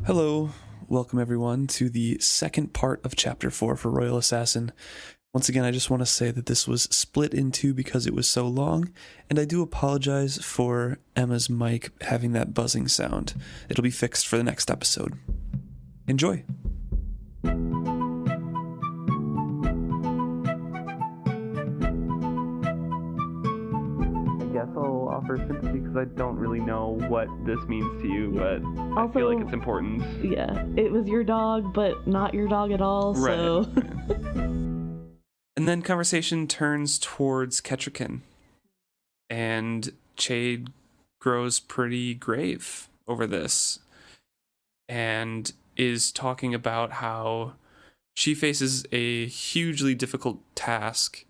Hello, welcome everyone to the second part of Chapter 4 for Royal Assassin. Once again, I just want to say that this was split in two because it was so long, and I do apologize for Emma's mic having that buzzing sound. It'll be fixed for the next episode. Enjoy! I guess I'll offer sympathy because I don't really know what this means to you, but I feel like it's important. Yeah, it was your dog, but not your dog at all, so... Right. And then conversation turns towards Kettricken, and Chade grows pretty grave over this, and is talking about how she faces a hugely difficult task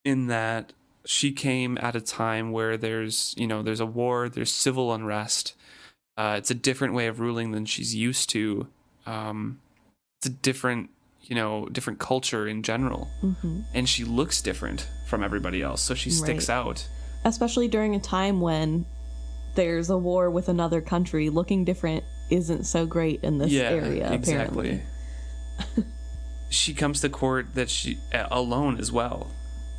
in that she came at a time where there's a war, there's civil unrest. It's a different way of ruling than she's used to. It's a different culture in general. Mm-hmm. And she looks different from everybody else, so she sticks out. Especially during a time when there's a war with another country, looking different isn't so great in this area, exactly. Apparently. She comes to court that she alone as well.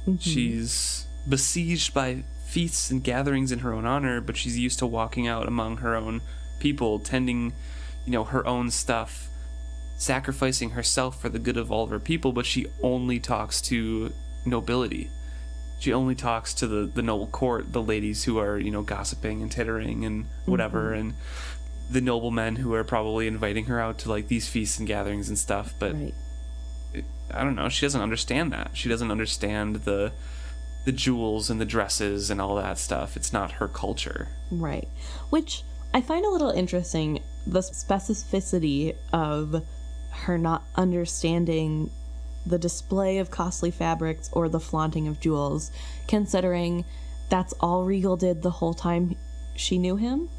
Mm-hmm. She's besieged by feasts and gatherings in her own honor, but she's used to walking out among her own people, tending, her own stuff, sacrificing herself for the good of all of her people, but she only talks to nobility. She only talks to the noble court, the ladies who are, gossiping and tittering and whatever, mm-hmm. and the noblemen who are probably inviting her out to like these feasts and gatherings and stuff, but I don't know, she doesn't understand that. She doesn't understand the jewels and the dresses and all that stuff. It's not her culture. Right. Which I find a little interesting, the specificity of her not understanding the display of costly fabrics or the flaunting of jewels, considering that's all Regal did the whole time she knew him.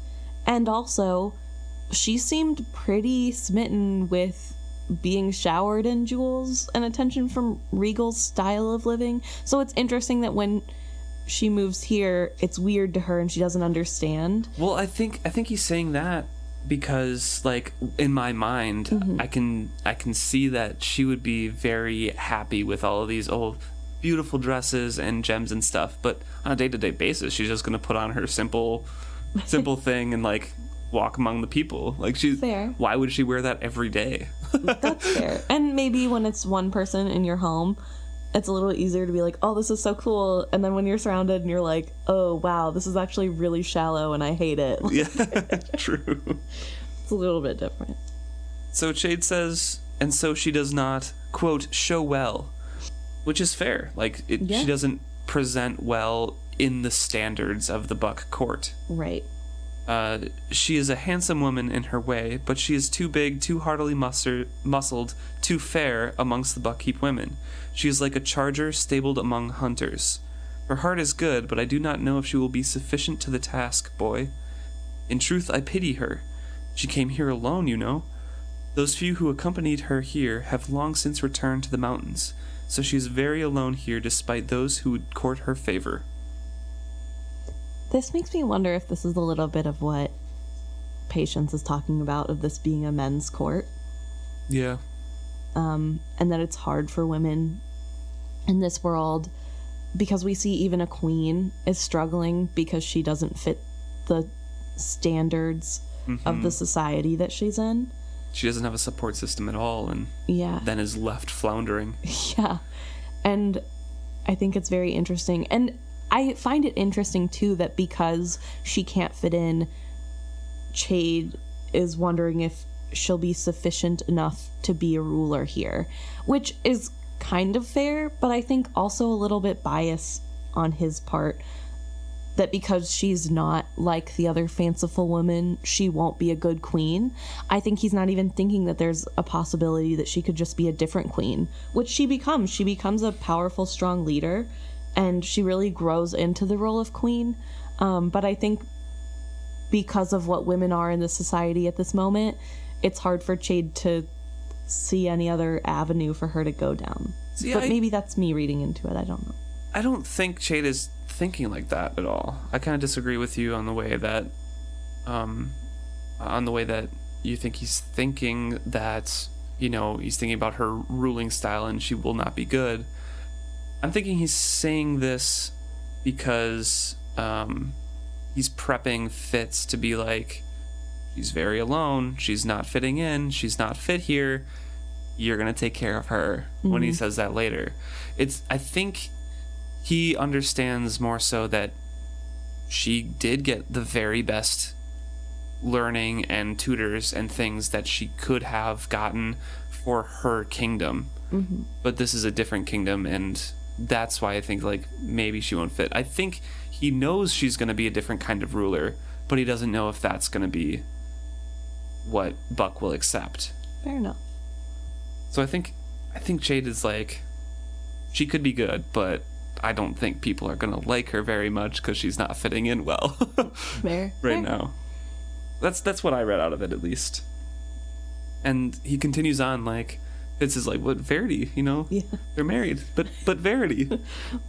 And also, she seemed pretty smitten with being showered in jewels and attention from Regal's style of living. So it's interesting that when she moves here, it's weird to her and she doesn't understand. Well, I think he's saying that because, like, in my mind, mm-hmm. I can see that she would be very happy with all of these beautiful dresses and gems and stuff, but on a day-to-day basis, she's just gonna put on her simple thing and like walk among the people. Like, she's fair. Why would she wear that every day? That's fair. And maybe when it's one person in your home, it's a little easier to be like, oh, this is so cool. And then when you're surrounded and you're like, oh, wow, this is actually really shallow and I hate it. Yeah, true. It's a little bit different. So Chade says, and so she does not, quote, show well, which is fair. Like, she doesn't present well in the standards of the Buck court. Right. She is a handsome woman in her way, but she is too big, too heartily muscled, too fair amongst the Buckkeep women. She is like a charger stabled among hunters. Her heart is good, but I do not know if she will be sufficient to the task, boy. In truth, I pity her. She came here alone, you know. Those few who accompanied her here have long since returned to the mountains, so she is very alone here despite those who would court her favor. This makes me wonder if this is a little bit of what Patience is talking about, of this being a men's court. Yeah. And that it's hard for women in this world, because we see even a queen is struggling because she doesn't fit the standards mm-hmm. of the society that she's in. She doesn't have a support system at all, and then is left floundering. Yeah. And I think it's very interesting. And I find it interesting, too, that because she can't fit in, Chade is wondering if she'll be sufficient enough to be a ruler here, which is kind of fair, but I think also a little bit biased on his part, that because she's not like the other fanciful women, she won't be a good queen. I think he's not even thinking that there's a possibility that she could just be a different queen, which she becomes. She becomes a powerful, strong leader, and she really grows into the role of queen. But I think because of what women are in the society at this moment, it's hard for Chade to see any other avenue for her to go down. But maybe that's me reading into it. I don't know. I don't think Chade is thinking like that at all. I kind of disagree with you on the way that on the way that you think he's thinking that, he's thinking about her ruling style and she will not be good. I'm thinking he's saying this because he's prepping Fitz to be like, she's very alone, she's not fitting in, she's not fit here, you're gonna take care of her. When he says that later, I think he understands more so that she did get the very best learning and tutors and things that she could have gotten for her kingdom. But this is a different kingdom, and that's why I think like maybe she won't fit. I think he knows she's going to be a different kind of ruler, but he doesn't know if that's going to be what Buck will accept. Fair enough. So I think Chade is like, she could be good, but I don't think people are going to like her very much because she's not fitting in well. Fair. Now. That's what I read out of it, at least. And he continues on like, Fitz is like, what, Verity, Yeah. They're married, but Verity.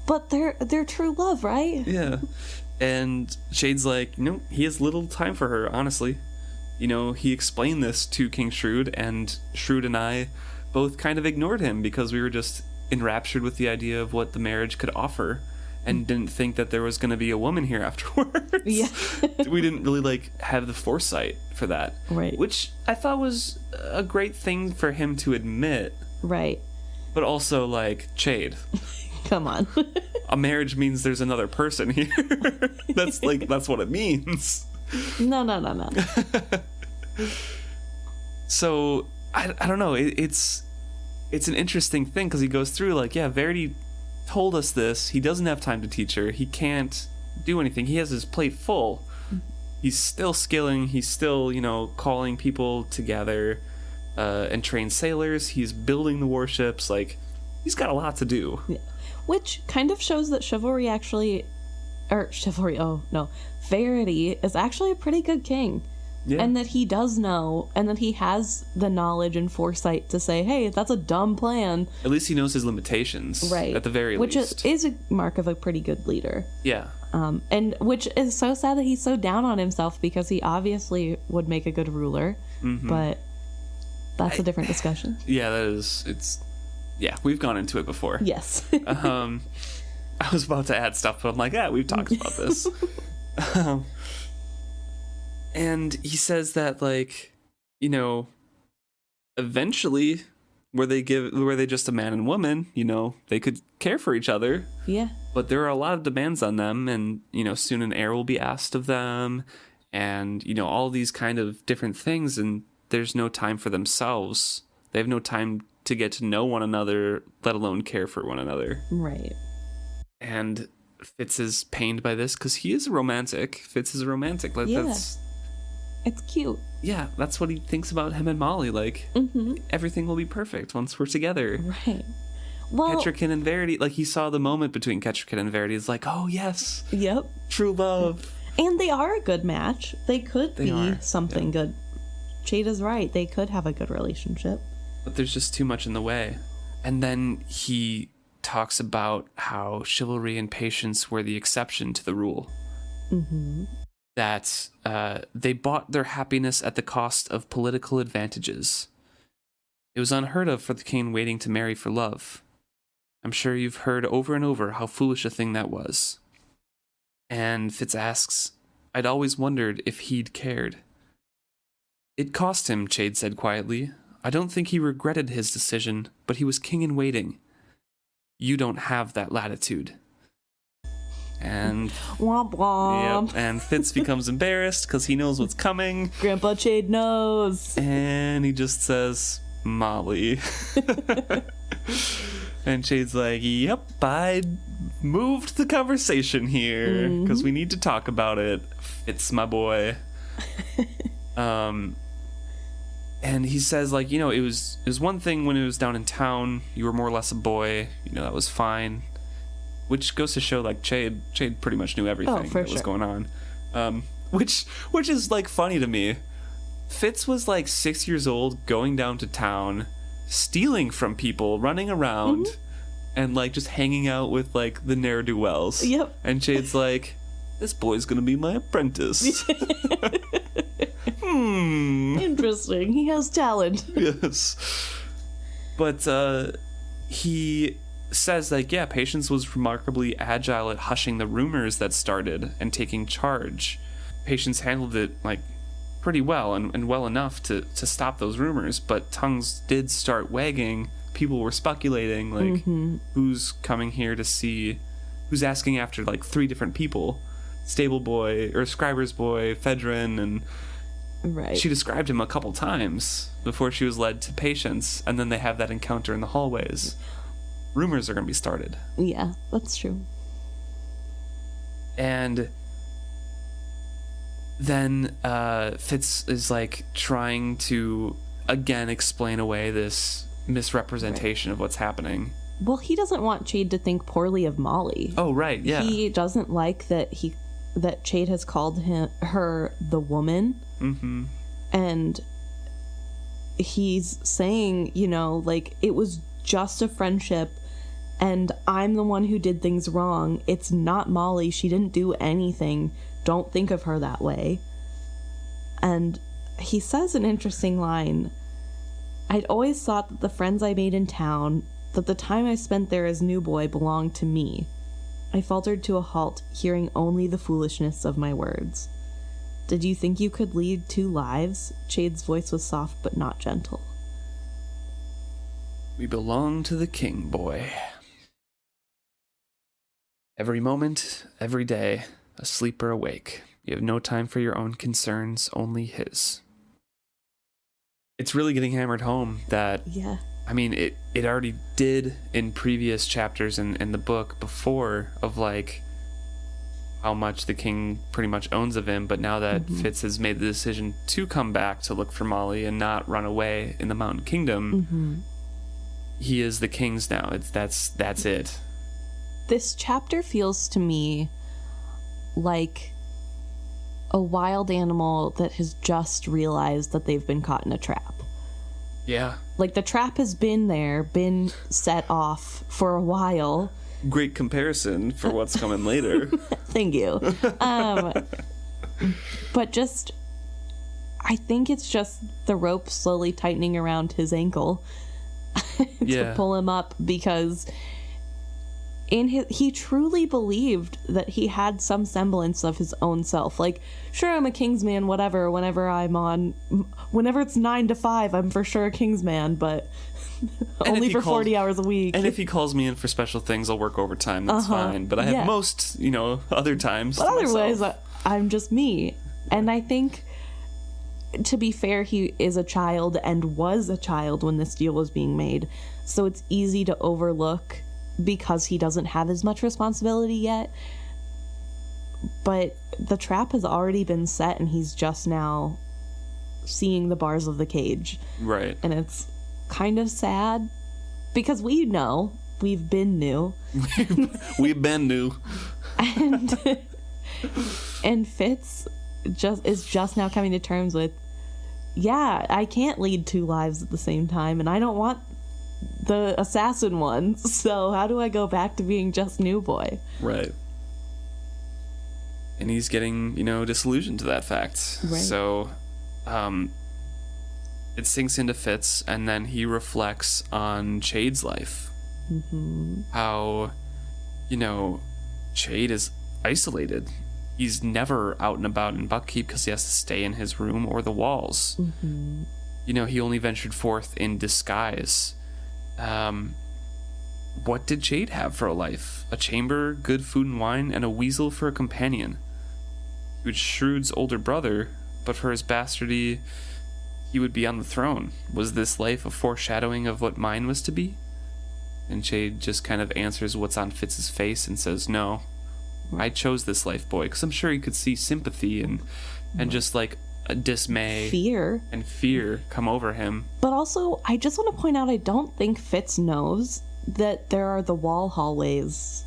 But they're true love, right? Yeah. And Shade's like, he has little time for her, honestly. He explained this to King Shrewd, and Shrewd and I both kind of ignored him because we were just enraptured with the idea of what the marriage could offer and didn't think that there was going to be a woman here afterwards. Yeah. We didn't really have the foresight for that. Right. Which I thought was a great thing for him to admit. Right. But also Chade. Come on. A marriage means there's another person here. That's what it means. No. So I don't know. It's an interesting thing because he goes through Verity told us this. He doesn't have time to teach her. He can't do anything. He has his plate full. He's still skilling. He's still calling people together and train sailors. He's building the warships. He's got a lot to do. Yeah. Which kind of shows that Verity is actually a pretty good king. Yeah. And that he does know, and that he has the knowledge and foresight to say, hey, that's a dumb plan. At least he knows his limitations. Right. At the very least. Which is a mark of a pretty good leader. Yeah. And which is so sad that he's so down on himself because he obviously would make a good ruler. But that's a different discussion. Yeah, we've gone into it before. Yes. I was about to add stuff, but I'm like, we've talked about this. And he says that eventually were they just a man and woman, they could care for each other. Yeah. But there are a lot of demands on them, and soon an heir will be asked of them, and all these kind of different things, and there's no time for themselves. They have no time to get to know one another, let alone care for one another. Right. And Fitz is pained by this because he is a romantic. Fitz is a romantic. It's cute. Yeah, that's what he thinks about him and Molly. Everything will be perfect once we're together. Right. Well, Kettricken and Verity, he saw the moment between Kettricken and Verity. It's like, oh, yes. Yep. True love. And they are a good match. They could be something good. Chade is right. They could have a good relationship. But there's just too much in the way. And then he talks about how chivalry and patience were the exception to the rule. That they bought their happiness at the cost of political advantages. It was unheard of for the king waiting to marry for love. I'm sure you've heard over and over how foolish a thing that was. And Fitz asks, I'd always wondered if he'd cared. It cost him, Chade said quietly. I don't think he regretted his decision, but he was king in waiting. You don't have that latitude. And womp womp. Yep, and Fitz becomes embarrassed because he knows what's coming. Grandpa Chade knows. And he just says, Molly. And Chade's like, yep, I moved the conversation here because we need to talk about it. Fitz, my boy. And he says, it was one thing when it was down in town. You were more or less a boy. That was fine. Which goes to show, Chade pretty much knew everything was going on. Which is, funny to me. Fitz was, 6 years old, going down to town, stealing from people, running around, and, just hanging out with, the ne'er-do-wells. Yep. And Chade's like, this boy's gonna be my apprentice. Interesting. He has talent. Yes. But he says, like, yeah, Patience was remarkably agile at hushing the rumors that started and taking charge. Patience handled it, like, pretty well and well enough to stop those rumors, but tongues did start wagging. People were speculating, like, who's coming here to see, who's asking after, like, 3 different people. Stable Boy, or Scriber's Boy, Fedrin, and right. She described him a couple times before she was led to Patience, and then they have that encounter in the hallways. Rumors are going to be started. Yeah, that's true. And then Fitz is, like, trying to, again, explain away this misrepresentation of what's happening. Well, he doesn't want Chade to think poorly of Molly. Oh, right, yeah. He doesn't like that Chade has called her the woman. Mm-hmm. And he's saying, you know, like, it was just a friendship, and I'm the one who did things wrong. It's not Molly. She didn't do anything. Don't think of her that way. And he says an interesting line. I'd always thought that the friends I made in town, that the time I spent there as new boy belonged to me. I faltered to a halt, hearing only the foolishness of my words. Did you think you could lead 2 lives? Chade's voice was soft but not gentle. We belong to the king, boy. Every moment, every day, asleep or awake. You have no time for your own concerns, only his. It's really getting hammered home that, yeah. I mean, it already did in previous chapters in the book before, of, like, how much the king pretty much owns of him, but now that Fitz has made the decision to come back to look for Molly and not run away in the Mountain Kingdom, he is the king's now. That's it. This chapter feels to me like a wild animal that has just realized that they've been caught in a trap. Yeah. Like, the trap has been there, been set off for a while. Great comparison for what's coming later. Thank you. But just, I think it's just the rope slowly tightening around his ankle to pull him up, because he truly believed that he had some semblance of his own self. Like, sure, I'm a Kingsman, whatever, whenever it's 9 to 5, I'm for sure a Kingsman, but only for 40 hours a week. And if he calls me in for special things, I'll work overtime, that's fine. But I have most, other times. But otherwise, I'm just me. And I think, to be fair, he is a child and was a child when this deal was being made. So it's easy to overlook because he doesn't have as much responsibility yet. But the trap has already been set, and he's just now seeing the bars of the cage. Right. And it's kind of sad because we've been new. We've been new. And Fitz is just now coming to terms with, yeah, I can't lead 2 lives at the same time, and I don't want the assassin one, so how do I go back to being just new boy? Right. And he's getting, disillusioned to that fact. Right. So, it sinks into Fitz, and then he reflects on Chade's life. How, Chade is isolated. He's never out and about in Buckkeep because he has to stay in his room or the walls. He only ventured forth in disguise. What did Chade have for a life? A chamber, good food and wine, and a weasel for a companion. He was Shrewd's older brother, but for his bastardy, he would be on the throne. Was this life a foreshadowing of what mine was to be? And Chade just kind of answers what's on Fitz's face and says, no, I chose this life, boy, because I'm sure he could see sympathy and just, like, a dismay. Fear come over him. But also, I just want to point out, I don't think Fitz knows that there are the wall hallways.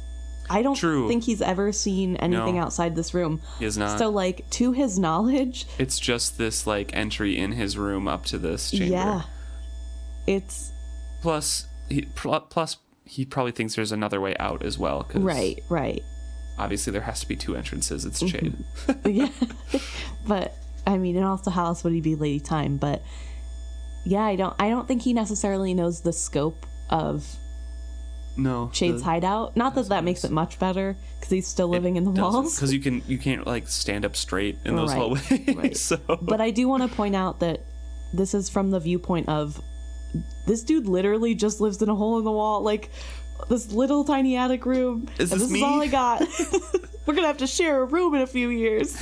I don't think he's ever seen anything outside this room. He has not. So, like, to his knowledge, it's just this, like, entry in his room up to this chamber. Yeah. It's... Plus, he probably thinks there's another way out as well. Right. Obviously, there has to be 2 entrances. It's Chade. Yeah. But I mean, and also how else would he be Lady Time? But yeah, I don't think he necessarily knows the scope of Chade's hideout. Not that makes it much better, because he's still living in the walls. Because you can't like stand up straight in those hallways. Right. So. But I do want to point out that this is from the viewpoint of this dude literally just lives in a hole in the wall, like this little tiny attic room. This is all I got. We're gonna have to share a room in a few years.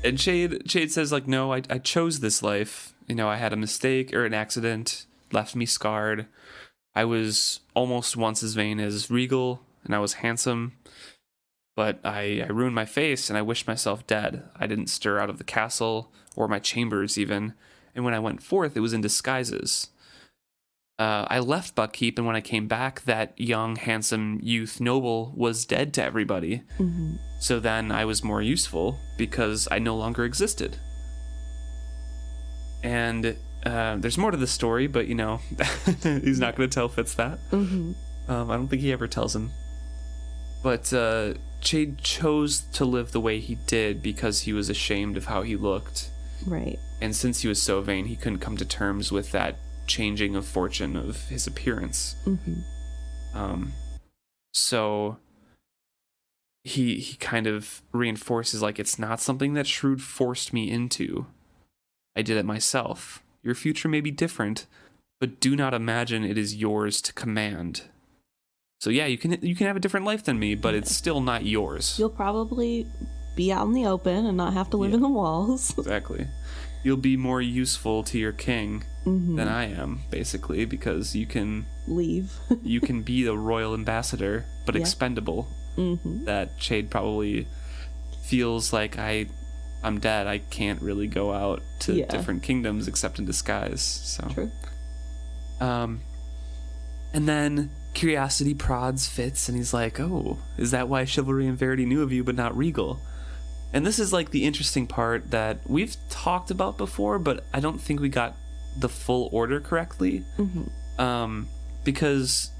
And Chade says, like, no, I chose this life. You know, I had a mistake or an accident, left me scarred. I was almost once as vain as Regal, and I was handsome. But I ruined my face, and I wished myself dead. I didn't stir out of the castle, or my chambers even. And when I went forth, it was in disguises. I left Buckkeep, and when I came back, that young, handsome youth noble was dead to everybody. Mm-hmm. So then I was more useful, because I no longer existed. And there's more to the story, but, you know, he's not going to tell Fitz that. Mm-hmm. I don't think he ever tells him. But Chade chose to live the way he did because he was ashamed of how he looked. Right. And since he was so vain, he couldn't come to terms with that changing of fortune of his appearance. Mm-hmm. So he kind of reinforces, like, it's not something that Shrewd forced me into. I did it myself. Your future may be different, but do not imagine it is yours to command. So yeah, you can have a different life than me, but it's still not yours. You'll probably be out in the open and not have to live in the walls. Exactly. You'll be more useful to your king than I am, basically, because you can leave. You can be the royal ambassador, but expendable. Mm-hmm. That Chade probably feels like I'm dead. I can't really go out to different kingdoms except in disguise. So true. And then curiosity prods Fitz, and he's like, "Oh, is that why Chivalry and Verity knew of you, but not Regal?" And this is like the interesting part that we've talked about before, but I don't think we got the full order correctly. Mm-hmm. Because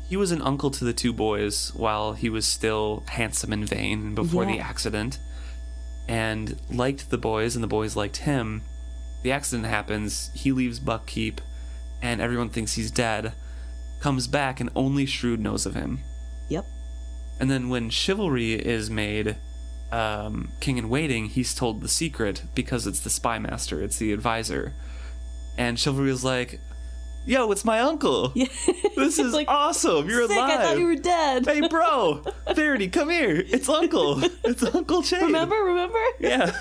he was an uncle to the two boys while he was still handsome and vain before the accident, and liked the boys, and the boys liked him. The accident happens, he leaves Buckkeep, and everyone thinks he's dead, comes back, and only Shrewd knows of him. Yep. And then when Chivalry is made king in waiting, he's told the secret because it's the spy master, it's the advisor. And Chivalry is like, "Yo, it's my uncle. Yeah. This is like, awesome. You're sick, alive. I thought you were dead. Hey, bro. Verity, come here. It's Uncle. It's Uncle Chade. Remember? Yeah."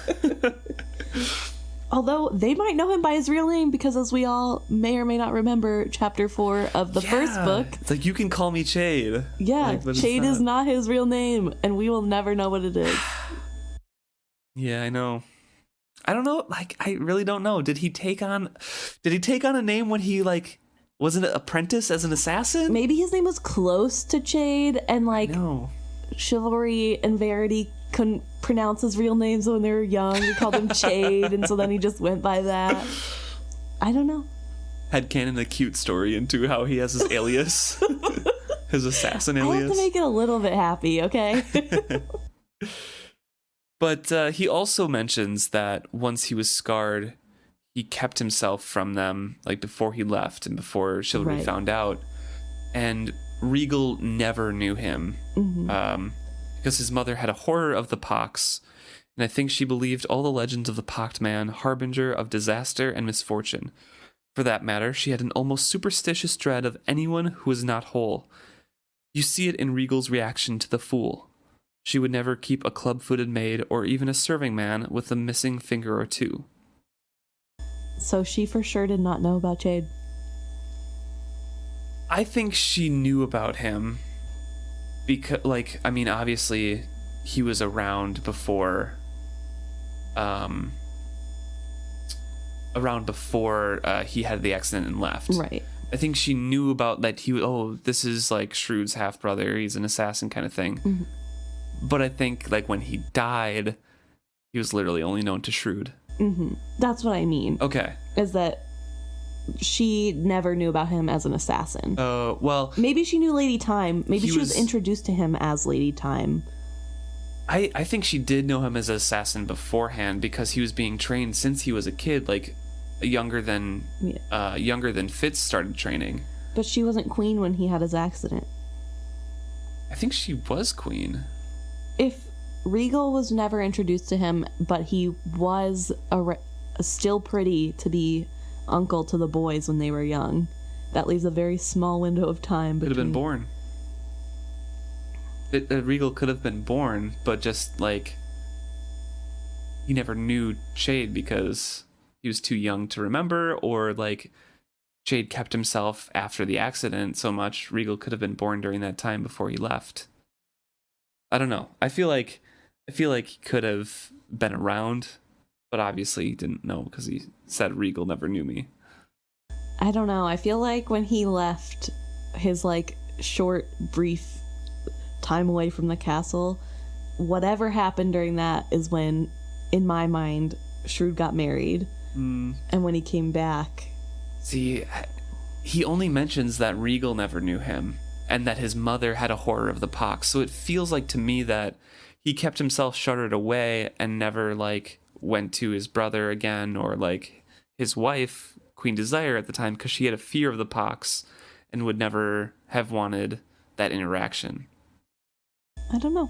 Although they might know him by his real name, because as we all may or may not remember, chapter 4 of the first book. It's like, you can call me Chade. Yeah, like, Chade is not his real name, and we will never know what it is. Yeah, I know. I don't know. Like, I really don't know. Did he take on a name when he, like, was an apprentice as an assassin? Maybe his name was close to Chade, and, like, Chivalry and Verity couldn't pronounce his real names when they were young. He called him Chade, and so then he just went by that. I don't know. Had canon a cute story into how he has his alias. His assassin alias. I have to make it a little bit happy, okay? But he also mentions that once he was scarred, he kept himself from them, like, before he left and before Chivalry found out. And Regal never knew him. Mm-hmm. Because his mother had a horror of the pox, and I think she believed all the legends of the pocked man, harbinger of disaster and misfortune. For that matter, she had an almost superstitious dread of anyone who was not whole. You see it in Regal's reaction to the fool. She would never keep a club-footed maid or even a serving man with a missing finger or two. So she for sure did not know about Chade. I think she knew about him. Because, like, I mean, obviously, he was around before, he had the accident and left. Right. I think she knew about that. This is like Shrewd's half brother. He's an assassin, kind of thing. Mm-hmm. But I think, like, when he died, he was literally only known to Shrewd. Mm-hmm. That's what I mean. Okay. Is that she never knew about him as an assassin. Well... Maybe she knew Lady Time. Maybe she was introduced to him as Lady Time. I think she did know him as an assassin beforehand because he was being trained since he was a kid, like younger than Fitz started training. But she wasn't queen when he had his accident. I think she was queen. If Regal was never introduced to him, but he was still pretty to be uncle to the boys when they were young, that leaves a very small window of time between... Could have been born. Regal could have been born, but just, like, he never knew Chade because he was too young to remember, or, like, Chade kept himself after the accident so much. Regal could have been born during that time before he left. I don't know. I feel like he could have been around, but obviously he didn't know because he said Regal never knew me. I don't know. I feel like when he left his, like, short, brief time away from the castle, whatever happened during that is when, in my mind, Shrewd got married. And when he came back... See, he only mentions that Regal never knew him and that his mother had a horror of the pox. So it feels like to me that he kept himself shuttered away and never, like, went to his brother again or, like, his wife, Queen Desire, at the time, because she had a fear of the pox and would never have wanted that interaction. I don't know.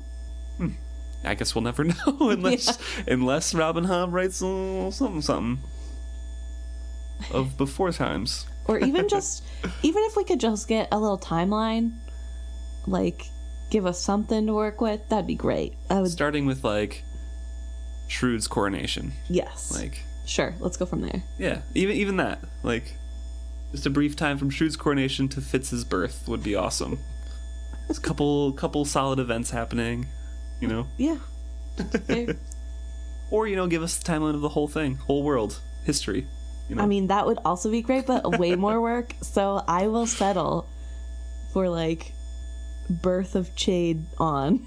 I guess we'll never know unless Robin Hobb writes something of before times. Or even if we could just get a little timeline, like, give us something to work with, that'd be great. Starting with, like, Shrewd's coronation. Yes. Like, sure, let's go from there. Yeah, even that. Like, just a brief time from Shrewd's coronation to Fitz's birth would be awesome. There's a couple solid events happening, you know? Yeah. Or, give us the timeline of the whole thing, whole world, history. I mean, that would also be great, but way more work. So I will settle for, like, birth of Chade on.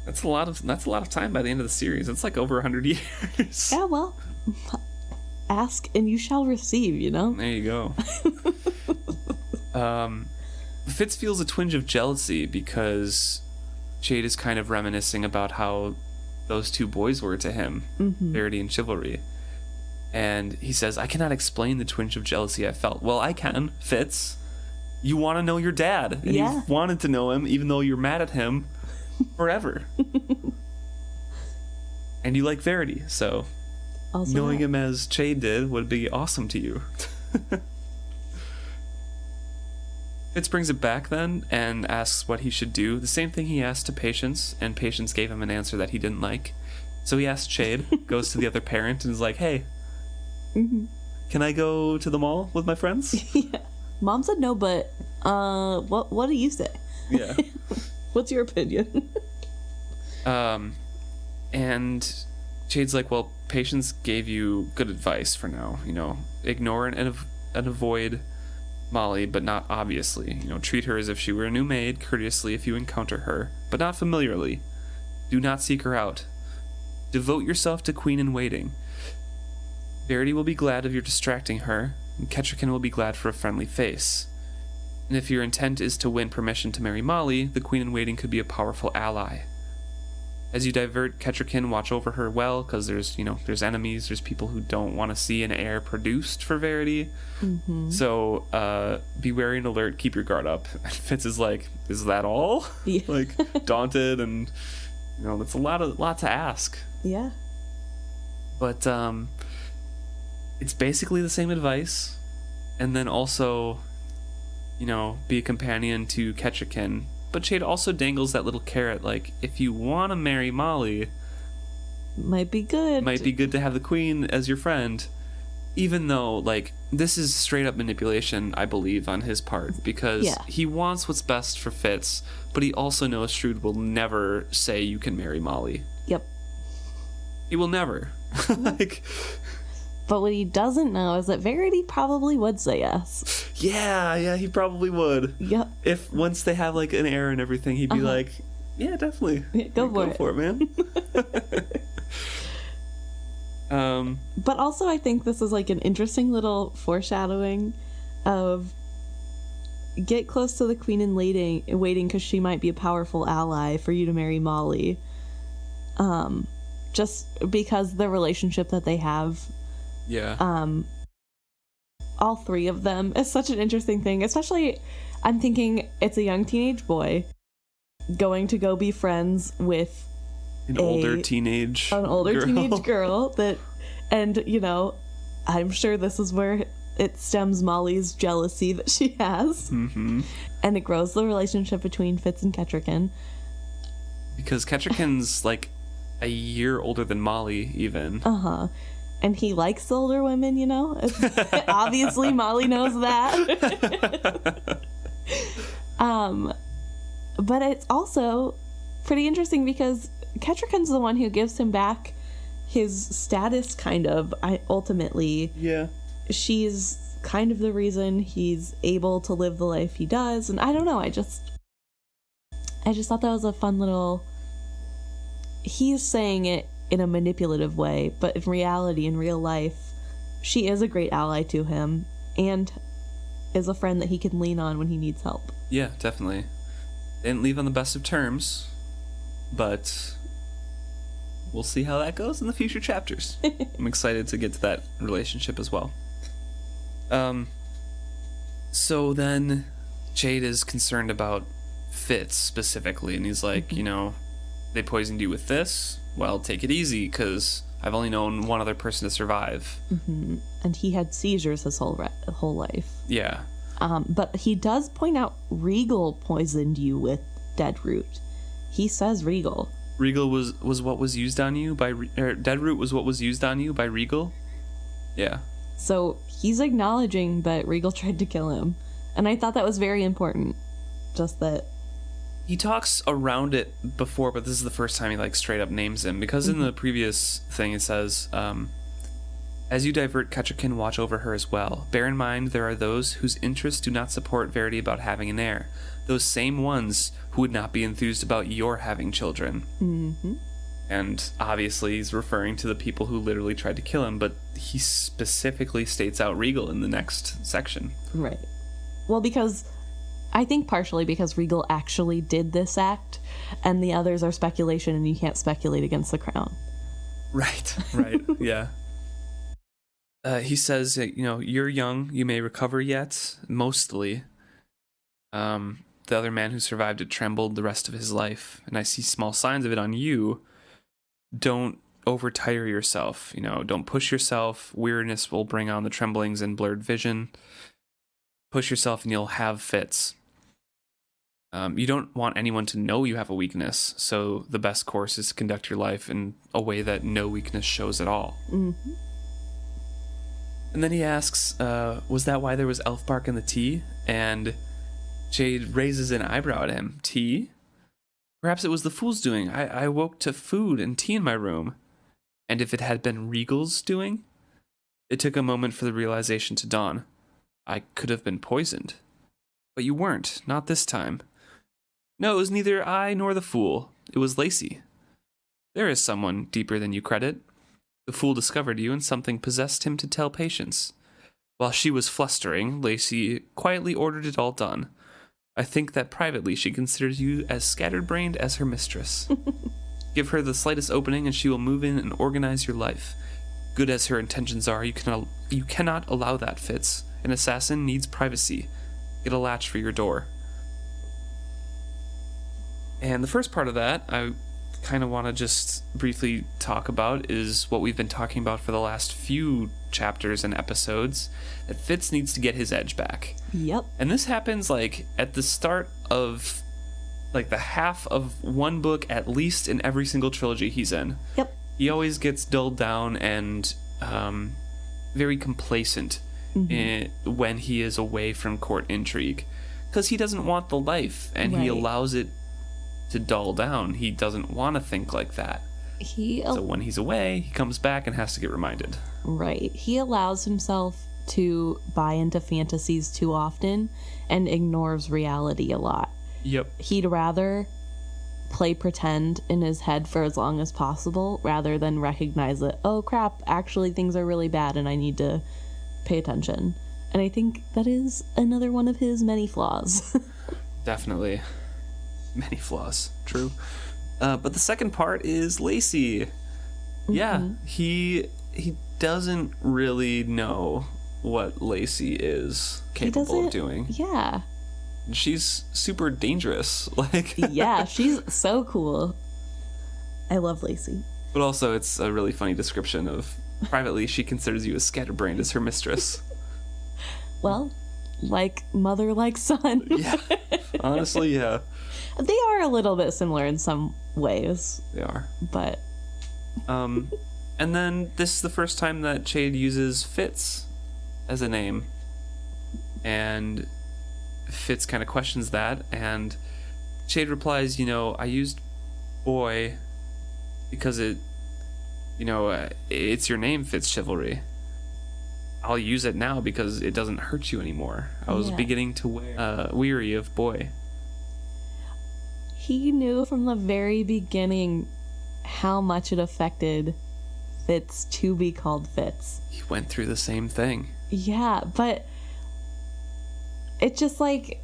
That's a lot of time by the end of the series. It's like over 100 years. Yeah, well, ask and you shall receive, you know? There you go. Fitz feels a twinge of jealousy because Chade is kind of reminiscing about how those two boys were to him, Verity and Chivalry. And he says, I cannot explain the twinge of jealousy I felt. Well, I can, Fitz. You want to know your dad. And you've wanted to know him, even though you're mad at him forever. And you like Verity, so also knowing him as Chade did would be awesome to you. Fitz brings it back then and asks what he should do. The same thing he asked to Patience, and Patience gave him an answer that he didn't like. So he asks Chade, goes to the other parent, and is like, hey, can I go to the mall with my friends? Yeah. Mom said no, but what do you say? Yeah. What's your opinion? And Chade's like, well, Patience gave you good advice for now. Ignore and avoid Molly, but not obviously. Treat her as if she were a new maid, courteously if you encounter her, but not familiarly. Do not seek her out. Devote yourself to Queen in Waiting. Verity will be glad of your distracting her, and Kettricken will be glad for a friendly face. And if your intent is to win permission to marry Molly, the Queen in Waiting could be a powerful ally. As you divert Kettricken, watch over her well, because there's enemies, there's people who don't want to see an heir produced for Verity. So be wary and alert, keep your guard up. And Fitz is like, is that all? Yeah. Like, daunted, and that's a lot to ask. Yeah. But it's basically the same advice, and then also, be a companion to Kettricken. But Chade also dangles that little carrot, like, if you want to marry Molly, might be good to have the Queen as your friend. Even though, like, this is straight up manipulation, I believe, on his part, because he wants what's best for Fitz, but he also knows Shrewd will never say you can marry Molly. Yep. He will never. Like, but what he doesn't know is that Verity probably would say yes. Yeah, he probably would. Yep. If once they have, like, an heir and everything, he'd be like, yeah, definitely. Go for it, man. But also I think this is, like, an interesting little foreshadowing of get close to the queen in waiting because she might be a powerful ally for you to marry Molly. Just because the relationship that they have. Yeah. All three of them is such an interesting thing. Especially, I'm thinking it's a young teenage boy going to go be friends with an older teenage girl that, and you know, I'm sure this is where it stems Molly's jealousy that she has. Mm-hmm. And it grows the relationship between Fitz and Kettricken. Because Kettricken's like a year older than Molly, even. Uh-huh. And he likes the older women, you know? Obviously, Molly knows that. But it's also pretty interesting because Kettricken's the one who gives him back his status, kind of, ultimately. Yeah. She's kind of the reason he's able to live the life he does. And I don't know, I just thought that was a fun little... He's saying it in a manipulative way, but in reality, in real life, she is a great ally to him and is a friend that he can lean on when he needs help. Yeah, definitely. They didn't leave on the best of terms, but we'll see how that goes in the future chapters. I'm excited to get to that relationship as well. So then Chade is concerned about Fitz specifically, and he's like, you know, they poisoned you with this? Well, take it easy, because I've only known one other person to survive. Mm-hmm. And he had seizures his whole life. Yeah. But he does point out Regal poisoned you with Deadroot. He says Regal. Regal was what was used on you by... Deadroot was what was used on you by Regal? Yeah. So he's acknowledging that Regal tried to kill him. And I thought that was very important. Just that... He talks around it before, but this is the first time he like straight up names him. Because in the previous thing it says... As you divert Kettricken, watch over her as well. Bear in mind, there are those whose interests do not support Verity about having an heir. Those same ones who would not be enthused about your having children. Mm-hmm. And obviously he's referring to the people who literally tried to kill him, but he specifically states out Regal in the next section. Right. Well, because... I think partially because Regal actually did this act, and the others are speculation, and you can't speculate against the crown. Right, yeah. He says, you know, you're young, you may recover yet, mostly. The other man who survived it trembled the rest of his life, and I see small signs of it on you. Don't overtire yourself, you know, don't push yourself. Weariness will bring on the tremblings and blurred vision. Push yourself and you'll have fits. You don't want anyone to know you have a weakness, so the best course is to conduct your life in a way that no weakness shows at all. Mm-hmm. And then he asks, was that why there was elf bark in the tea? And Chade raises an eyebrow at him. Tea? Perhaps it was the fool's doing. I woke to food and tea in my room. And if it had been Regal's doing? It took a moment for the realization to dawn. I could have been poisoned. But you weren't, not this time. No, it was neither I nor the fool. It was Lacey. There is someone deeper than you credit. The fool discovered you, and something possessed him to tell Patience. While she was flustering, Lacey quietly ordered it all done. I think that privately she considers you as scattered-brained as her mistress. Give her the slightest opening, and she will move in and organize your life. Good as her intentions are, you cannot allow that, Fitz. An assassin needs privacy. Get a latch for your door. And the first part of that, I kind of want to just briefly talk about, is what we've been talking about for the last few chapters and episodes, that Fitz needs to get his edge back. Yep. And this happens, like, at the start of, like, the half of one book, at least in every single trilogy he's in. Yep. He always gets dulled down and very complacent when he is away from court intrigue, because he doesn't want the life, and he allows it to dull down. He doesn't want to think like that. So when he's away, he comes back and has to get reminded. Right. He allows himself to buy into fantasies too often and ignores reality a lot. Yep. He'd rather play pretend in his head for as long as possible rather than recognize that, oh crap, actually things are really bad and I need to pay attention. And I think that is another one of his many flaws. Definitely. Many flaws. True. But the second part is Lacey. Yeah, he doesn't really know what Lacey is capable of doing. Yeah. She's super dangerous. Like, yeah, she's so cool. I love Lacey. But also, it's a really funny description of, privately, she considers you a scatterbrained as her mistress. Well, like mother, like son. Yeah, honestly, yeah. They are a little bit similar in some ways. They are. But... and then this is the first time that Chade uses Fitz as a name. And Fitz kind of questions that, and Chade replies, I used boy because it's your name, FitzChivalry. I'll use it now because it doesn't hurt you anymore. I was beginning to weary of boy. He knew from the very beginning how much it affected Fitz to be called Fitz. He went through the same thing. Yeah, but it's just like,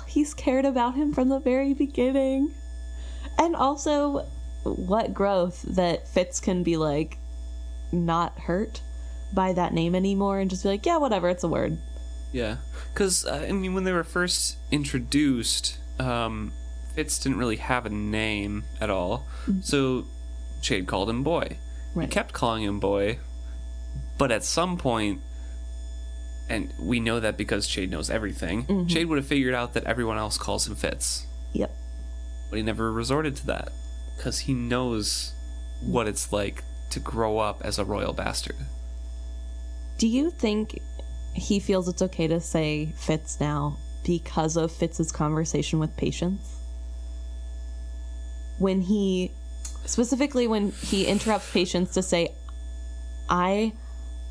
he's cared about him from the very beginning. And also, what growth that Fitz can be like, not hurt by that name anymore and just be like, yeah, whatever, it's a word. Yeah, because, when they were first introduced, Fitz didn't really have a name at all. Mm-hmm. So Chade called him boy. Right. He kept calling him boy, but at some point, and we know that because Chade knows everything, Chade would have figured out that everyone else calls him Fitz. Yep. But he never resorted to that, because he knows what it's like to grow up as a royal bastard. Do you think he feels it's okay to say Fitz now because of Fitz's conversation with Patience? When he interrupts Patience to say, I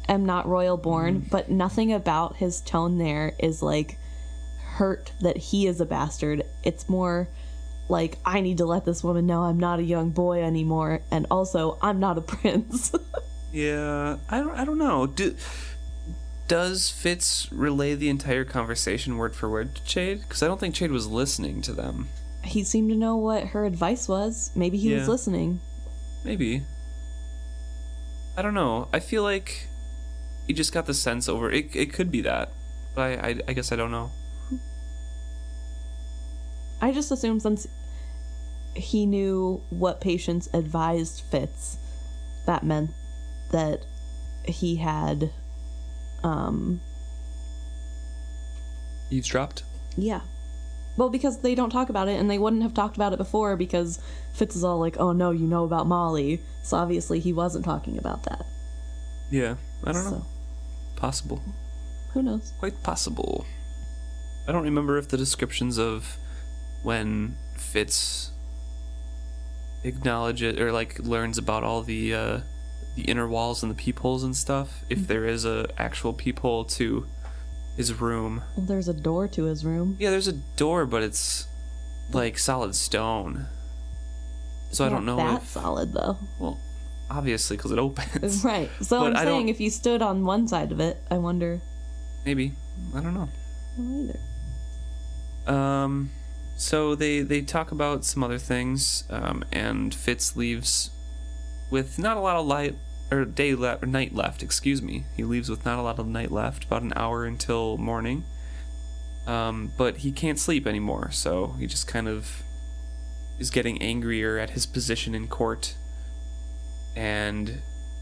am not royal born, but nothing about his tone there is like hurt that he is a bastard. It's more like, I need to let this woman know I'm not a young boy anymore, and also I'm not a prince. Yeah, I don't know. Does Fitz relay the entire conversation word for word to Chade? Because I don't think Chade was listening to them. He seemed to know what her advice was. Maybe he was listening. Maybe. I don't know. I feel like he just got the sense over it. It could be that, but I guess I don't know. I just assume since he knew what Patience advised Fitz, that meant that he had eavesdropped? Yeah. Well, because they don't talk about it, and they wouldn't have talked about it before because Fitz is all like, oh no, you know about Molly. So obviously he wasn't talking about that. Yeah, I don't know. Possible. Who knows? Quite possible. I don't remember if the descriptions of when Fitz acknowledges or learns about all the inner walls and the peepholes and stuff, if there is a actual peephole to his room. Well, there's a door to his room. Yeah, there's a door, but it's like solid stone. So I don't know that solid though. Well, obviously because it opens. Right. So I'm saying if you stood on one side of it, I wonder. Maybe. I don't know. I don't either. So they talk about some other things, and Fitz leaves with not a lot of night left, excuse me. He leaves with not a lot of night left, about an hour until morning. But he can't sleep anymore, so he just kind of is getting angrier at his position in court, and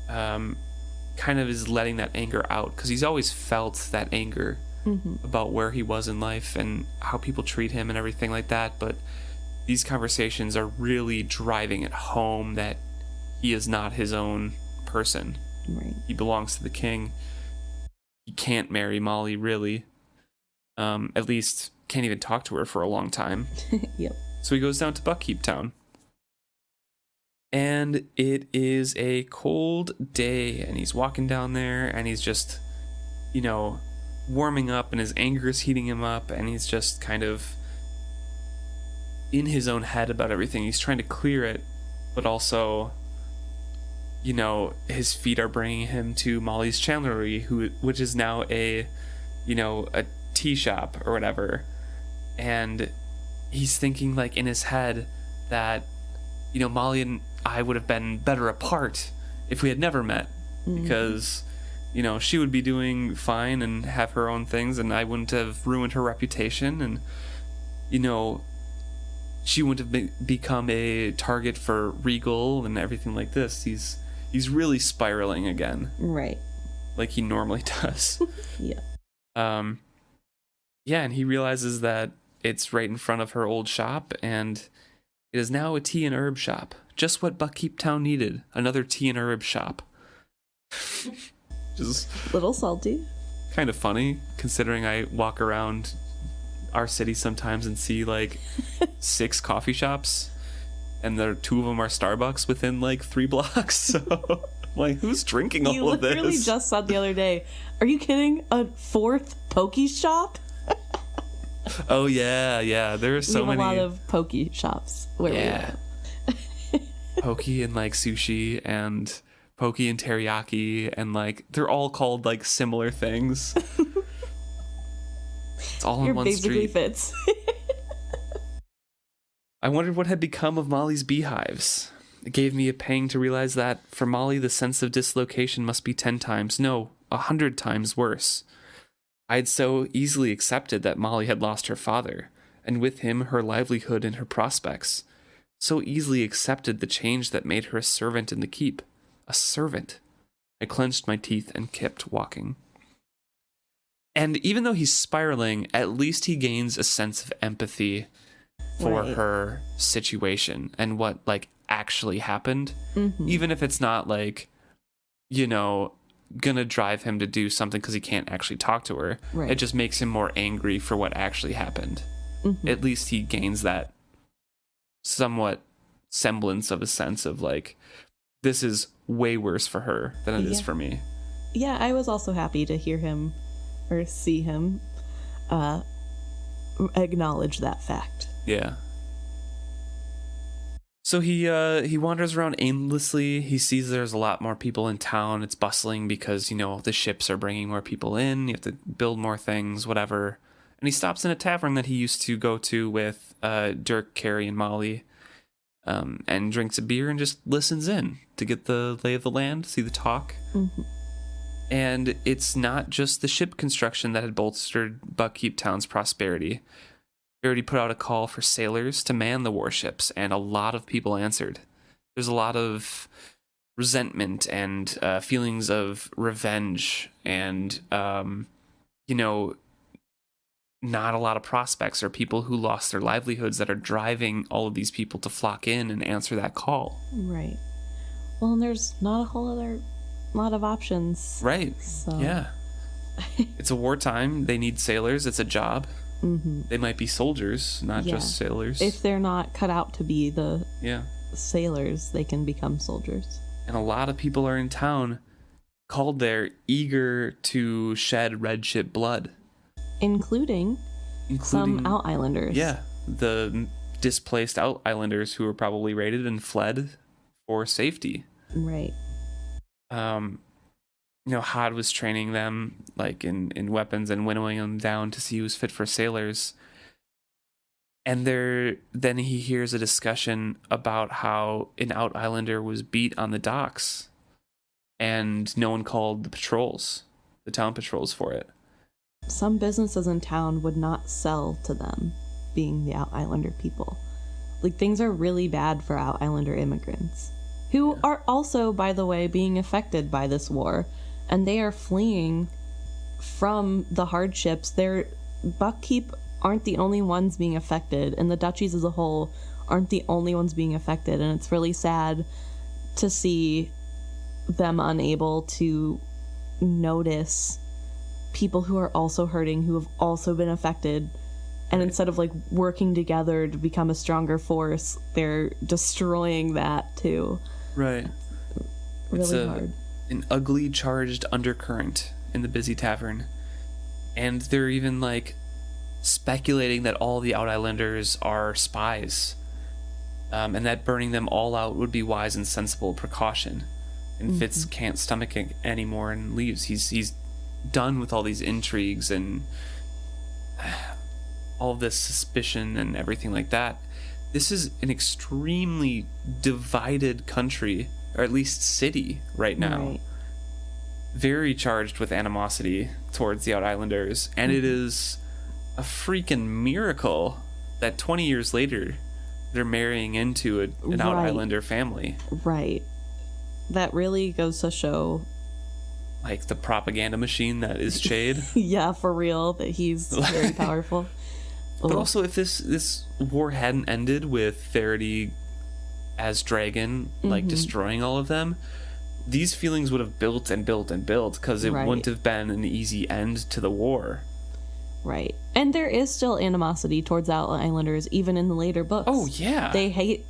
kind of is letting that anger out, because he's always felt that anger about where he was in life and how people treat him and everything like that, but these conversations are really driving it home that he is not his own person. Right. He belongs to the king. He can't marry Molly, really. At least can't even talk to her for a long time. Yep. So he goes down to Buckkeep Town. And it is a cold day, and he's walking down there, and he's just, warming up, and his anger is heating him up, and he's just kind of in his own head about everything. He's trying to clear it, but also, his feet are bringing him to Molly's chandlery, which is now a a tea shop or whatever. And he's thinking, like, in his head that, Molly and I would have been better apart if we had never met. Because, she would be doing fine and have her own things, and I wouldn't have ruined her reputation, and, she wouldn't have become a target for Regal and everything like this. He's really spiraling again. Right. Like he normally does. Yeah. Yeah, and he realizes that it's right in front of her old shop, and it is now a tea and herb shop. Just what Buckkeep Town needed. Another tea and herb shop. Just little salty. Kind of funny, considering I walk around our city sometimes and see like 6 coffee shops, and there 2 of them are Starbucks within like 3 blocks. So like, who's drinking all of this? You literally just said the other day, are you kidding? A 4th Pokey shop? Oh yeah, there are so many. A lot of Pokey shops where we are. Pokey and like sushi and Pokey and teriyaki, and like they're all called like similar things. It's all on one basically street. Fitz. I wondered what had become of Molly's beehives. It gave me a pang to realize that for Molly the sense of dislocation must be 10 times, no, 100 times worse. I had so easily accepted that Molly had lost her father, and with him her livelihood and her prospects. So easily accepted the change that made her a servant in the keep. A servant. I clenched my teeth and kept walking. And even though he's spiraling, at least he gains a sense of empathy for her situation and what like actually happened. Even if it's not like, gonna drive him to do something because he can't actually talk to her. It just makes him more angry for what actually happened. At least he gains that somewhat semblance of a sense of like, this is way worse for her than it is for me. Yeah, I was also happy to hear him or see him acknowledge that fact. Yeah. So he wanders around aimlessly. He sees there's a lot more people in town. It's bustling because, the ships are bringing more people in. You have to build more things, whatever. And he stops in a tavern that he used to go to with Dirk, Carrie, and Molly, and drinks a beer and just listens in to get the lay of the land, see the talk. And it's not just the ship construction that had bolstered Buckkeep Town's prosperity. They already put out a call for sailors to man the warships, and a lot of people answered. There's a lot of resentment and feelings of revenge, and, not a lot of prospects or people who lost their livelihoods that are driving all of these people to flock in and answer that call. Right. Well, and there's not a whole other lot of options. Right. So. Yeah. It's a wartime. They need sailors. It's a job. They might be soldiers, not just sailors. If they're not cut out to be the sailors, they can become soldiers. And a lot of people are in town called there eager to shed red ship blood. Including some Out Islanders. Yeah, the displaced Out Islanders who were probably raided and fled for safety. Right. Chade was training them like in weapons and winnowing them down to see who's fit for sailors. And then he hears a discussion about how an Out Islander was beat on the docks, and no one called the town patrols for it. Some businesses in town would not sell to them, being the Out Islander people. Like, things are really bad for Out Islander immigrants, who are also, by the way, being affected by this war, and they are fleeing from the hardships. Buckkeep aren't the only ones being affected, and the duchies as a whole aren't the only ones being affected, and it's really sad to see them unable to notice people who are also hurting, who have also been affected, and instead of like working together to become a stronger force, they're destroying that too. Right. Really hard. An ugly charged undercurrent in the busy tavern, and they're even like speculating that all the Out Islanders are spies, and that burning them all out would be wise and sensible precaution. And Fitz can't stomach it anymore and leaves. He's done with all these intrigues and all this suspicion and everything like that. This is an extremely divided country, or at least city, right now. Right. Very charged with animosity towards the Out Islanders, and it is a freaking miracle that 20 years later they're marrying into an Out Islander family. Right. That really goes to show, like, the propaganda machine that is Chade. yeah, for real, that he's very powerful. But also, if this war hadn't ended with Faraday as dragon, like, destroying all of them, these feelings would have built and built and built, because it wouldn't have been an easy end to the war. Right. And there is still animosity towards Out Islanders, even in the later books. Oh, yeah. They hate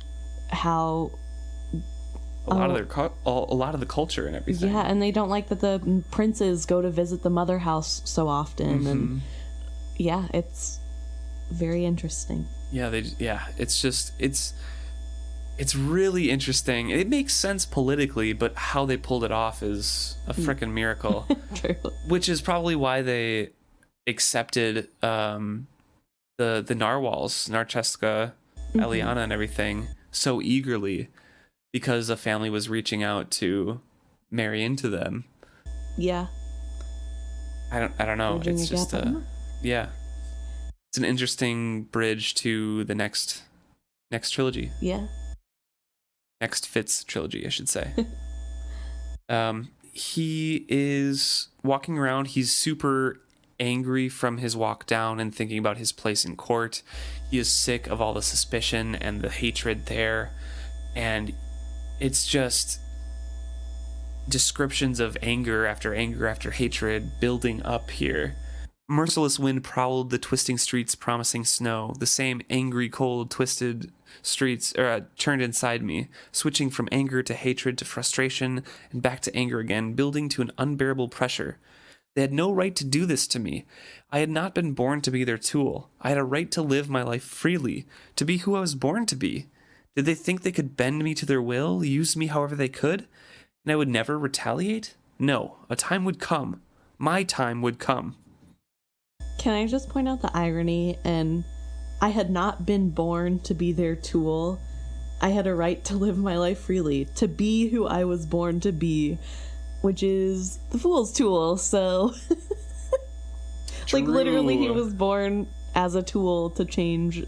how... a lot of the culture and everything. Yeah, and they don't like that the princes go to visit the mother house so often. And yeah, it's very interesting. Yeah, it's really interesting. It makes sense politically, but how they pulled it off is a frickin' miracle. True. Which is probably why they accepted the narwhals, Narcheska, Eliana, and everything so eagerly, because a family was reaching out to marry into them. Yeah. I don't know. Bridging It's the just gap, yeah. It's an interesting bridge to the next trilogy. Yeah. Next Fitz trilogy, I should say. He is walking around. He's super angry from his walk down and thinking about his place in court. He is sick of all the suspicion and the hatred there. And it's just descriptions of anger after hatred building up here. Merciless wind prowled the twisting streets, promising snow. The same angry, cold, twisted streets turned inside me, switching from anger to hatred to frustration and back to anger again, building to an unbearable pressure. They had no right to do this to me. I had not been born to be their tool. I had a right to live my life freely, to be who I was born to be. Did they think they could bend me to their will, use me however they could, and I would never retaliate? No, a time would come. My time would come. Can I just point out the irony? And I had not been born to be their tool. I had a right to live my life freely, to be who I was born to be, which is the fool's tool. So, like, literally, he was born as a tool to change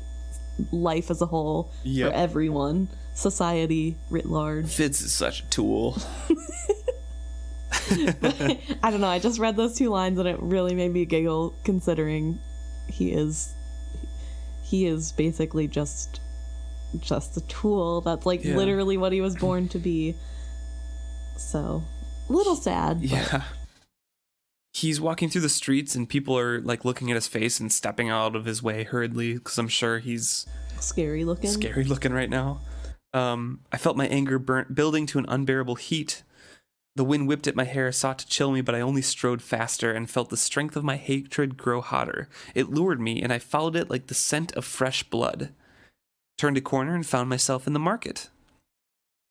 life as a whole for everyone, society writ large. Fitz is such a tool. I don't know, I just read those two lines and it really made me giggle, considering he is basically just a tool. That's like literally what he was born to be. So, a little sad. Yeah. He's walking through the streets and people are like looking at his face and stepping out of his way hurriedly, because I'm sure he's scary looking right now. I felt my anger building to an unbearable heat. The wind whipped at my hair, sought to chill me, but I only strode faster and felt the strength of my hatred grow hotter. It lured me, and I followed it like the scent of fresh blood. Turned a corner and found myself in the market.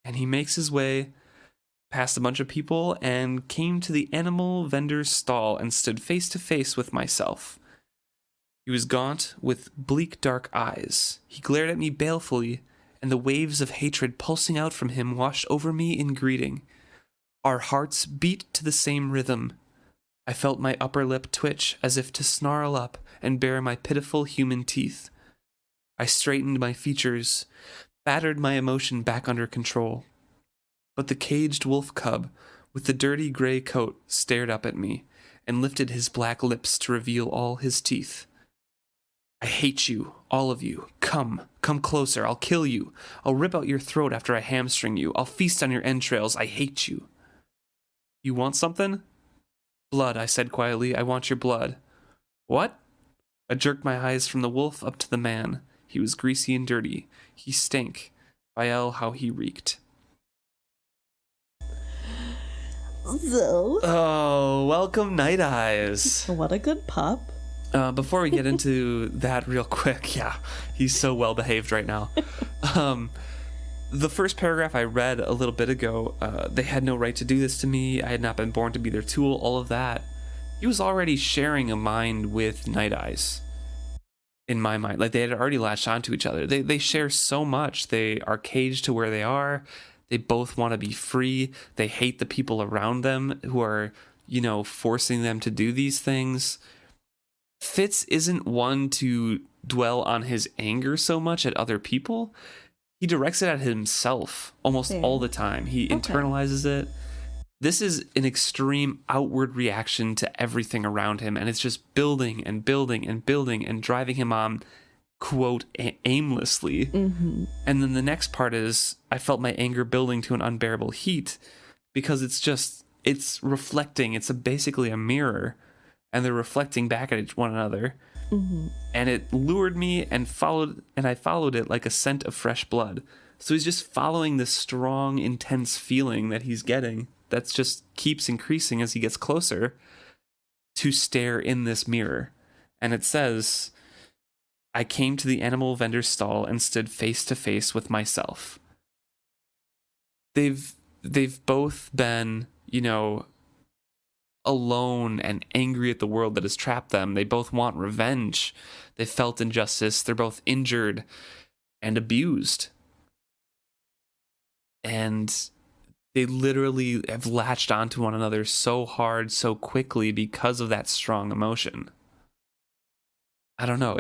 And he makes his way past a bunch of people and came to the animal vendor's stall and stood face to face with myself. He was gaunt, with bleak dark eyes. He glared at me balefully, and the waves of hatred pulsing out from him washed over me in greeting. Our hearts beat to the same rhythm. I felt my upper lip twitch as if to snarl up and bare my pitiful human teeth. I straightened my features, battered my emotion back under control. But the caged wolf cub, with the dirty gray coat, stared up at me and lifted his black lips to reveal all his teeth. I hate you, all of you. Come closer, I'll kill you. I'll rip out your throat after I hamstring you. I'll feast on your entrails. I hate you. You want something? Blood, I said quietly. I want your blood. What? I jerked my eyes from the wolf up to the man. He was greasy and dirty. He stank. By El, how he reeked. So. Oh, welcome, Night Eyes. What a good pup. Before we get into that real quick, yeah, he's so well behaved right now. The first paragraph I read a little bit ago, they had no right to do this to me. I had not been born to be their tool, all of that. he was already sharing a mind with Night Eyes. In my mind, like they had already latched onto each other. They share so much. They are caged to where they are. They both want to be free. They hate the people around them who are, forcing them to do these things. Fitz isn't one to dwell on his anger so much at other people. He directs it at himself almost all the time. He internalizes it. This is an extreme outward reaction to everything around him, and it's just building and building and building and driving him on, quote, aimlessly. Mm-hmm. And then the next part is, I felt my anger building to an unbearable heat, because it's reflecting. It's basically a mirror, and they're reflecting back at one another. Mm-hmm. And it lured me and I followed it like a scent of fresh blood. So he's just following this strong, intense feeling that he's getting that just keeps increasing as he gets closer, to stare in this mirror. And it says, I came to the animal vendor's stall and stood face to face with myself. They've both been, alone and angry at the world that has trapped them. They both want revenge. They felt injustice. They're both injured and abused. And they literally have latched onto one another so hard, so quickly because of that strong emotion. I don't know.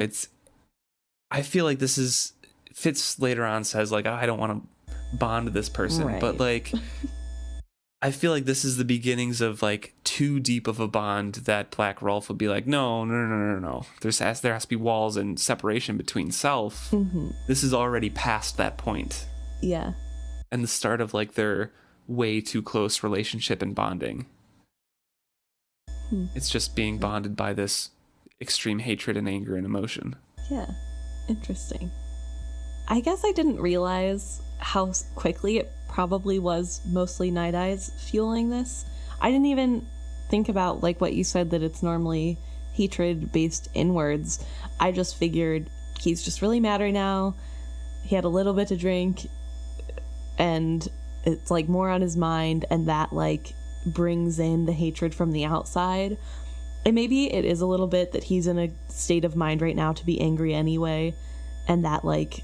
I feel like this is, Fitz later on says, like, I don't want to bond with this person. Right. But, like, I feel like this is the beginnings of, like, too deep of a bond that Black Rolf would be like, no. There has to be walls and separation between self. Mm-hmm. This is already past that point. Yeah. And the start of, like, their way too close relationship and bonding. It's just being bonded by this extreme hatred and anger and emotion. Yeah. Interesting. I guess I didn't realize how quickly it probably was mostly Night Eyes fueling this. I didn't even think about, like, what you said, that it's normally hatred based inwards. I just figured he's just really mad right now. He had a little bit to drink and it's, like, more on his mind, and that, like, brings in the hatred from the outside. And maybe it is a little bit that he's in a state of mind right now to be angry anyway, and that, like,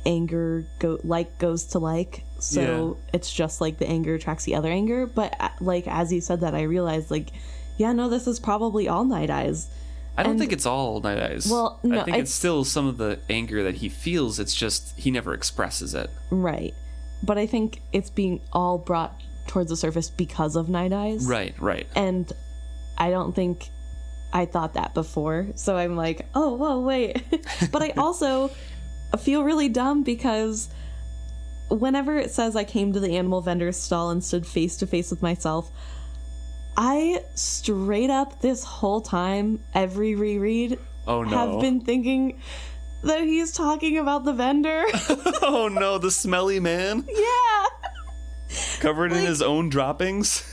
anger goes to like, so it's just like the anger attracts the other anger. But, like, as you said that, I realized, like, this is probably all Night Eyes. I don't think it's all Night Eyes. Well, no, I think it's still some of the anger that he feels. It's just he never expresses it. Right. But I think it's being all brought towards the surface because of Night Eyes. Right. And I don't think I thought that before. So I'm like, oh, whoa, wait. But I also feel really dumb because whenever it says I came to the animal vendor's stall and stood face to face with myself, I straight up this whole time, every reread, have been thinking that he's talking about the vendor. Oh no, the smelly man? Yeah. Covered in his own droppings?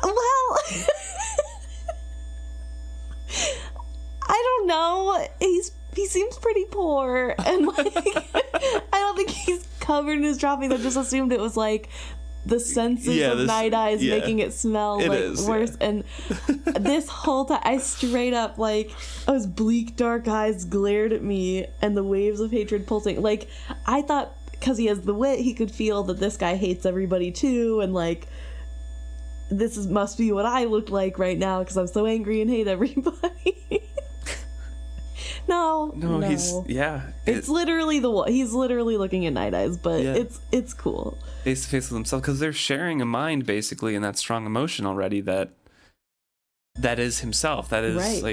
Well, I don't know. He seems pretty poor, and, like, I don't think he's covered in his droppings. I just assumed it was, like, the senses of Night Eyes making it smell worse. Yeah. And this whole time, I straight up, like, those bleak dark eyes glared at me, and the waves of hatred pulsing. Like, I thought because he has the wit, he could feel that this guy hates everybody too, and, like, must be what I look like right now because I'm so angry and hate everybody. No, it's literally he's literally looking at Night Eyes, but it's cool. Face to face with himself, because they're sharing a mind basically in that strong emotion already that is himself. That is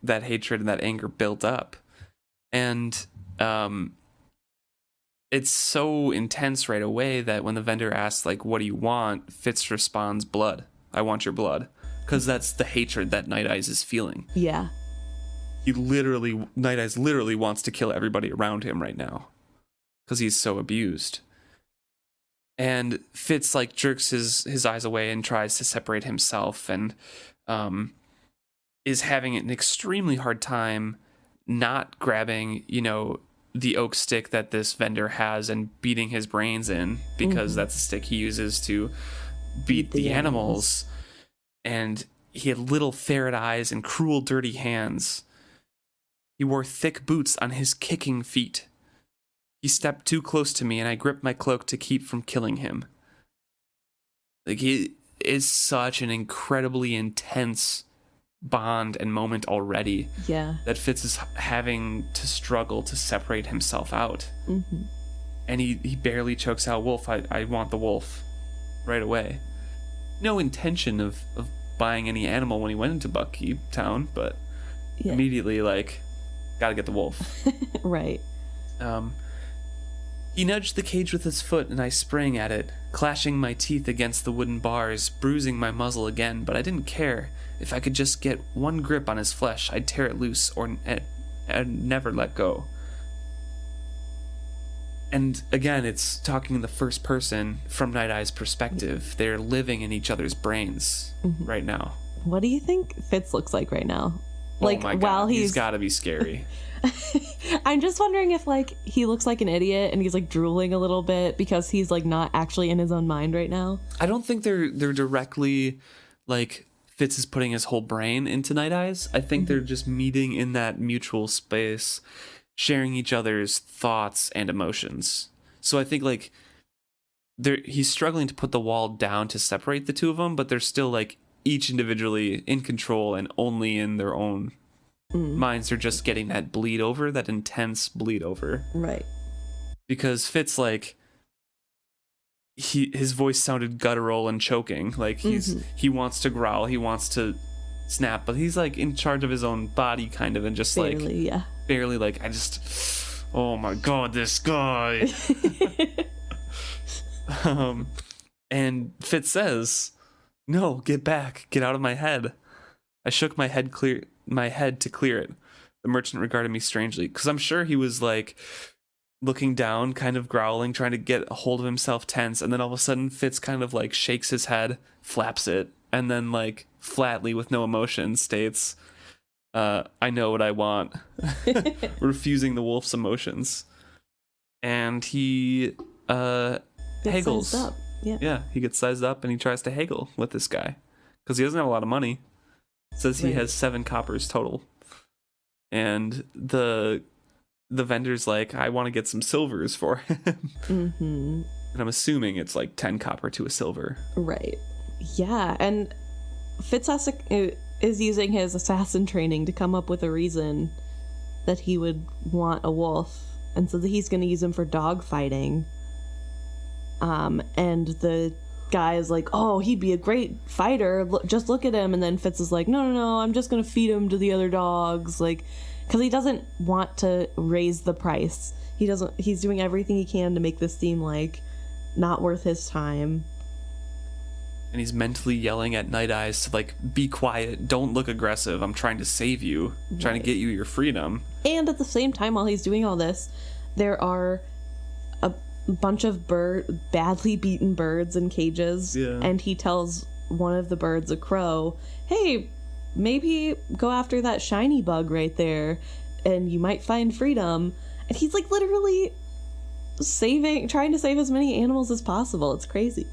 that hatred and that anger built up, and it's so intense right away that when the vendor asks, like, what do you want, Fitz responds, blood. I want your blood, because that's the hatred that Night Eyes is feeling. Yeah. Night Eyes literally wants to kill everybody around him right now because he's so abused. And Fitz, like, jerks his eyes away and tries to separate himself, and is having an extremely hard time not grabbing, the oak stick that this vendor has and beating his brains in, because that's the stick he uses to beat the animals. And he had little ferret eyes and cruel, dirty hands. He wore thick boots on his kicking feet. He stepped too close to me, and I gripped my cloak to keep from killing him. Like, he is such an incredibly intense bond and moment already. Yeah. That Fitz is having to struggle to separate himself out. Mm-hmm. And he barely chokes out, "Wolf, I want the wolf," right away. No intention of buying any animal when he went into Buckkeep Town, but immediately, like, gotta get the wolf. Right. He nudged the cage with his foot, and I sprang at it, clashing my teeth against the wooden bars, bruising my muzzle again, but I didn't care. If I could just get one grip on his flesh, I'd tear it loose and never let go. And again, it's talking in the first person from Night Eye's perspective. They're living in each other's brains right now. What do you think Fitz looks like right now? Like, oh my God, while he's got to be scary. I'm just wondering if, like, he looks like an idiot and he's, like, drooling a little bit because he's, like, not actually in his own mind right now. I don't think they're directly, like, Fitz is putting his whole brain into Night Eyes. I think they're just meeting in that mutual space, sharing each other's thoughts and emotions. So I think, like, he's struggling to put the wall down to separate the two of them, but they're still, like, each individually in control and only in their own minds. Are just getting that bleed over, that intense bleed over. Right. Because Fitz, like, his voice sounded guttural and choking. Like, he wants to growl, he wants to snap, but he's, like, in charge of his own body, kind of, and just barely, like, oh my God, this guy. And Fitz says, "No, get back, get out of my head." I shook my head to clear it. The merchant regarded me strangely, because I'm sure he was, like, looking down, kind of growling, trying to get a hold of himself, tense, and then all of a sudden Fitz kind of, like, shakes his head, flaps it, and then, like, flatly, with no emotion, states, "I know what I want," refusing the wolf's emotions. And he haggles. Sized up. Yeah, he gets sized up and he tries to haggle with this guy because he doesn't have a lot of money. Says he has 7 coppers total, and the vendor's like, "I want to get some silvers for him." And I'm assuming it's like 10 copper to a silver. Right. Yeah, and Fitz is using his assassin training to come up with a reason that he would want a wolf, and so that he's going to use him for dog fighting. And the guy is like, "Oh, he'd be a great fighter. Just look at him." And then Fitz is like, No, I'm just going to feed him to the other dogs. Like, because he doesn't want to raise the price. He's doing everything he can to make this seem like not worth his time. And he's mentally yelling at Night Eyes to, like, be quiet. Don't look aggressive. I'm trying to save you. I'm trying to get you your freedom. And at the same time, while he's doing all this, there are a bunch of badly beaten birds in cages, and he tells one of the birds, a crow, "Hey, maybe go after that shiny bug right there and you might find freedom." And he's, like, literally trying to save as many animals as possible. It's crazy.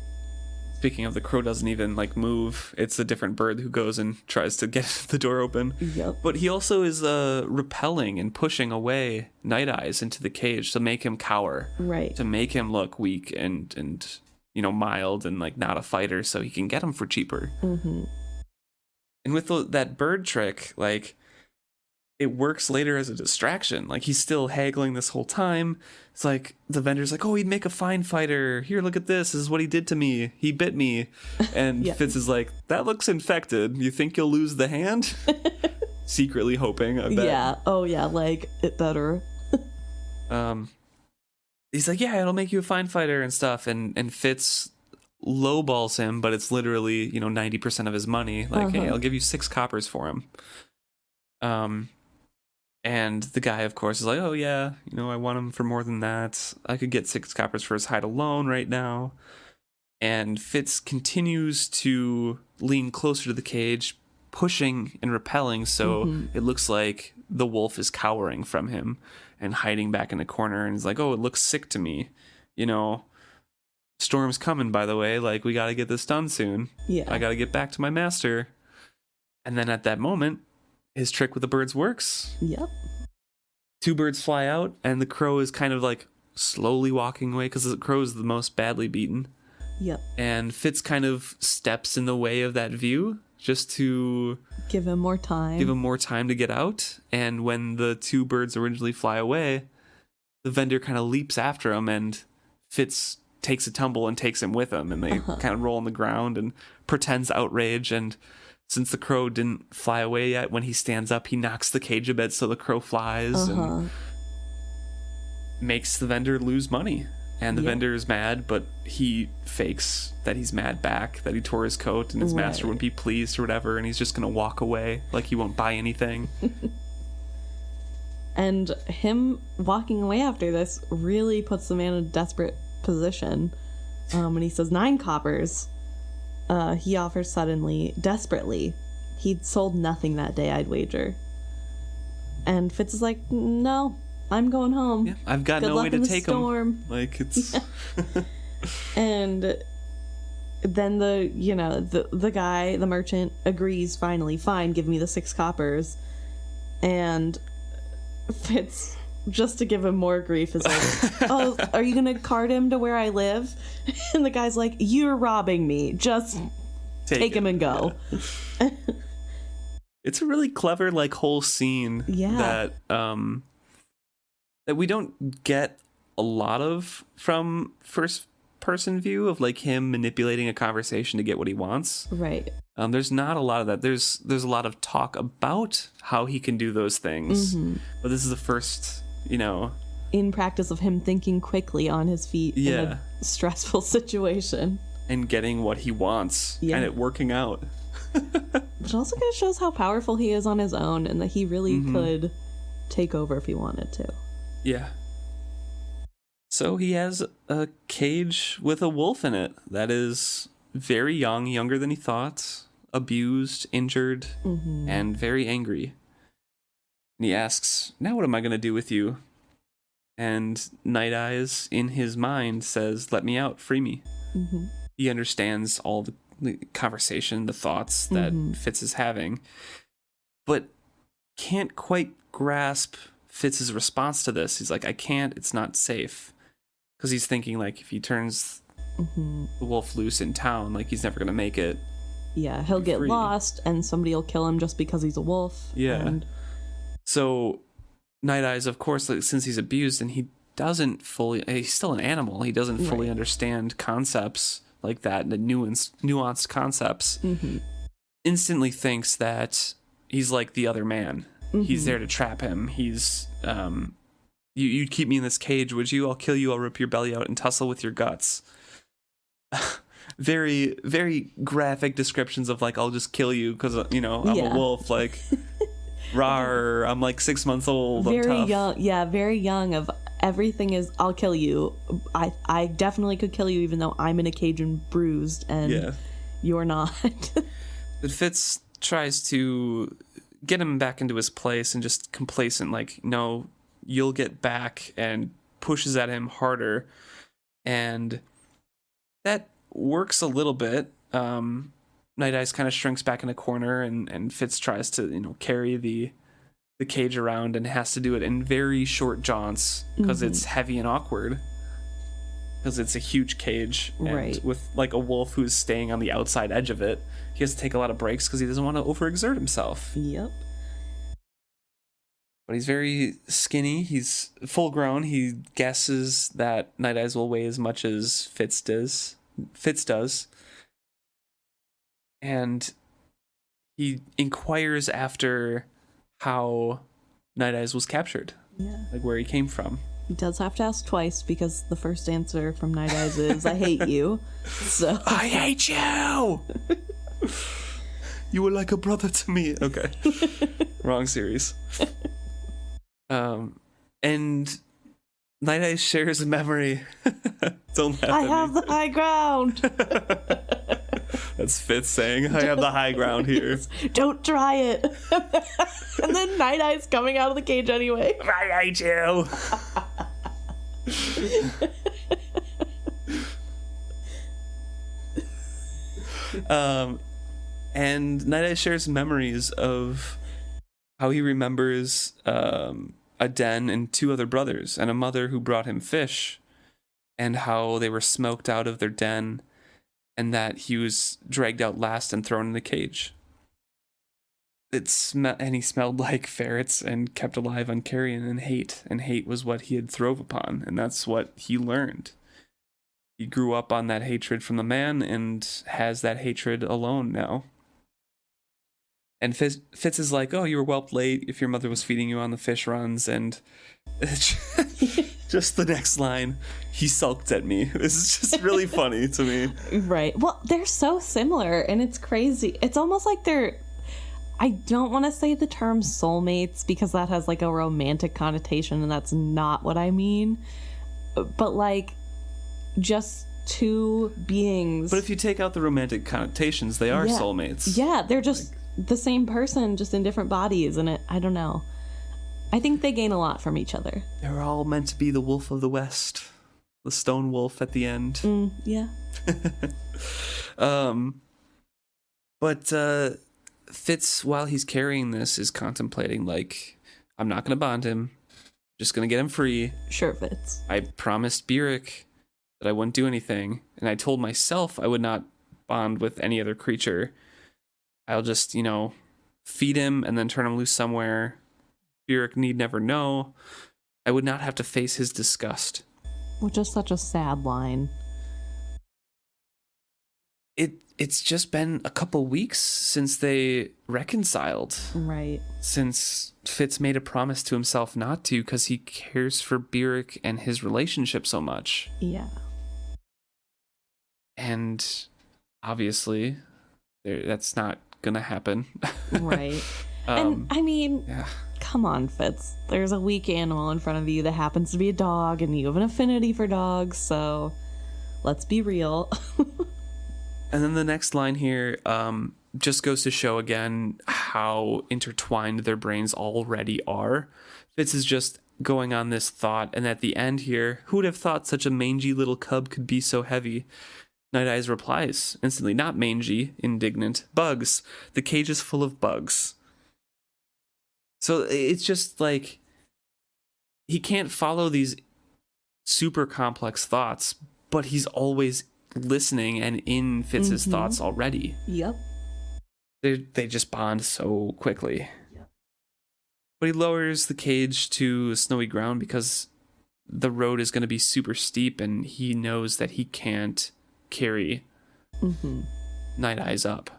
Speaking of, the crow doesn't even, like, move. It's a different bird who goes and tries to get the door open. Yep. But he also is repelling and pushing away Night Eyes into the cage to make him cower. Right. To make him look weak and you know, mild and, like, not a fighter, so he can get him for cheaper. And with that bird trick, like, it works later as a distraction. Like, he's still haggling this whole time. It's like, the vendor's like, "Oh, he'd make a fine fighter. Here, look at this. This is what he did to me. He bit me." And Fitz is like, "That looks infected. You think you'll lose the hand?" Secretly hoping, I bet. Yeah. Oh, yeah. Like, it better. He's like, "Yeah, it'll make you a fine fighter and stuff." And Fitz lowballs him, but it's literally, you know, 90% of his money. Like, "Hey, I'll give you 6 coppers for him." And the guy, of course, is like, "Oh, yeah, you know, I want him for more than that. I could get 6 coppers for his hide alone right now." And Fitz continues to lean closer to the cage, pushing and repelling, so it looks like the wolf is cowering from him and hiding back in the corner. And he's like, "Oh, it looks sick to me. You know, storm's coming, by the way. Like, we got to get this done soon. Yeah. I got to get back to my master. And then at that moment, his trick with the birds works. Yep. 2 birds fly out, and the crow is kind of like slowly walking away because the crow is the most badly beaten. Yep. And Fitz kind of steps in the way of that view just to give him more time to get out. And when the 2 birds originally fly away, the vendor kind of leaps after him, and Fitz takes a tumble and takes him with him, and they kind of roll on the ground and pretends outrage. And since the crow didn't fly away yet, when he stands up, he knocks the cage a bit so the crow flies and makes the vendor lose money. And the vendor is mad, but he fakes that he's mad back, that he tore his coat and his master wouldn't be pleased or whatever, and he's just going to walk away like he won't buy anything. And him walking away after this really puts the man in a desperate position. And he says 9 coppers. He offers suddenly, desperately. He'd sold nothing that day, I'd wager. And Fitz is like, no, I'm going home. Yeah, I've got no way to take him. Like, it's... And then the guy, the merchant, agrees finally, fine, give me the 6 coppers. And Fitz, just to give him more grief, is like, oh, are you gonna cart him to where I live? And the guy's like, you're robbing me, just take him and go. Yeah. It's a really clever, like, whole scene that that we don't get a lot of from first person view of, like, him manipulating a conversation to get what he wants. Right. There's not a lot of that. There's a lot of talk about how he can do those things, but this is the first, in practice of him thinking quickly on his feet in a stressful situation and getting what he wants and it working out. Which also kind of shows how powerful he is on his own, and that he really could take over if he wanted to. Yeah. So he has a cage with a wolf in it that is very young, younger than he thought, abused, injured, and very angry. And he asks, now what am I going to do with you? And Night Eyes, in his mind, says, let me out, free me. He understands all the conversation, the thoughts that Fitz is having, but can't quite grasp Fitz's response to this. He's like, I can't, it's not safe. Because he's thinking, like, if he turns the wolf loose in town, like, he's never going to make it. Yeah, he'll get lost, and somebody will kill him just because he's a wolf. Yeah. So, Night Eyes, of course, like, since he's abused, and he doesn't fully... He's still an animal. He doesn't fully understand concepts like that, the nuanced concepts. Instantly thinks that he's like the other man. He's there to trap him. He's... You'd keep me in this cage, would you? I'll kill you, I'll rip your belly out and tussle with your guts. Very, very graphic descriptions of, like, I'll just kill you because, I'm a wolf, like, rawr, I'm like 6 months old, I'm tough. Young, very young of everything is, I'll kill you. I definitely could kill you even though I'm in a cage and bruised and you're not. But Fitz tries to get him back into his place and just complacent, like, no, you'll get back, and pushes at him harder. And that works a little bit. Night Eyes kind of shrinks back in a corner, and Fitz tries to, carry the cage around, and has to do it in very short jaunts because it's heavy and awkward. Because it's a huge cage, and with, like, a wolf who's staying on the outside edge of it, he has to take a lot of breaks because he doesn't want to overexert himself. Yep. But he's very skinny. He's full grown. He guesses that Night Eyes will weigh as much as Fitz does. And he inquires after how Night Eyes was captured. Yeah. Like, where he came from. He does have to ask twice because the first answer from Night Eyes is, I hate you. So I hate you! You were like a brother to me. Okay. Wrong series. And Night Eyes shares a memory. Don't laugh I have the high ground. That's Fitz saying, I have the high ground here. Yes, don't try it. And then Night Eyes coming out of the cage anyway. I hate you. And Night Eyes shares memories of how he remembers a den and 2 other brothers and a mother who brought him fish, and how they were smoked out of their den, and that he was dragged out last and thrown in the cage. And he smelled like ferrets and kept alive on carrion and hate was what he had throve upon, and that's what he learned. He grew up on that hatred from the man and has that hatred alone now. And Fitz is like, oh, you were whelped late if your mother was feeding you on the fish runs. And just the next line, he sulked at me. This is just really funny to me. Right. Well, they're so similar, and it's crazy. It's almost like I don't want to say the term soulmates because that has like a romantic connotation, and that's not what I mean. But like, just 2 beings. But if you take out the romantic connotations, they are soulmates. Yeah, they're just the same person, just in different bodies, and I don't know. I think they gain a lot from each other. They were all meant to be the wolf of the West, the stone wolf at the end. Yeah. But Fitz, while he's carrying this, is contemplating, like, I'm not going to bond him. Just going to get him free. Sure, Fitz. I promised Burek that I wouldn't do anything, and I told myself I would not bond with any other creature. I'll just, feed him and then turn him loose somewhere. Burek need never know. I would not have to face his disgust. Which is such a sad line. It's just been a couple weeks since they reconciled. Right. Since Fitz made a promise to himself not to, because he cares for Burek and his relationship so much. Yeah. And obviously, that's not gonna happen. Right. And I mean, yeah. Come on, Fitz. There's a weak animal in front of you that happens to be a dog, and you have an affinity for dogs, so let's be real. And then the next line here just goes to show again how intertwined their brains already are. Fitz is just going on this thought, and at the end here, who would have thought such a mangy little cub could be so heavy? Night Eyes replies instantly, not mangy, indignant, bugs. The cage is full of bugs. So it's just like he can't follow these super complex thoughts, but he's always listening and in Fitz's thoughts already. Yep. They just bond so quickly. Yep. But he lowers the cage to snowy ground because the road is going to be super steep, and he knows that he can't carry Night Eyes up.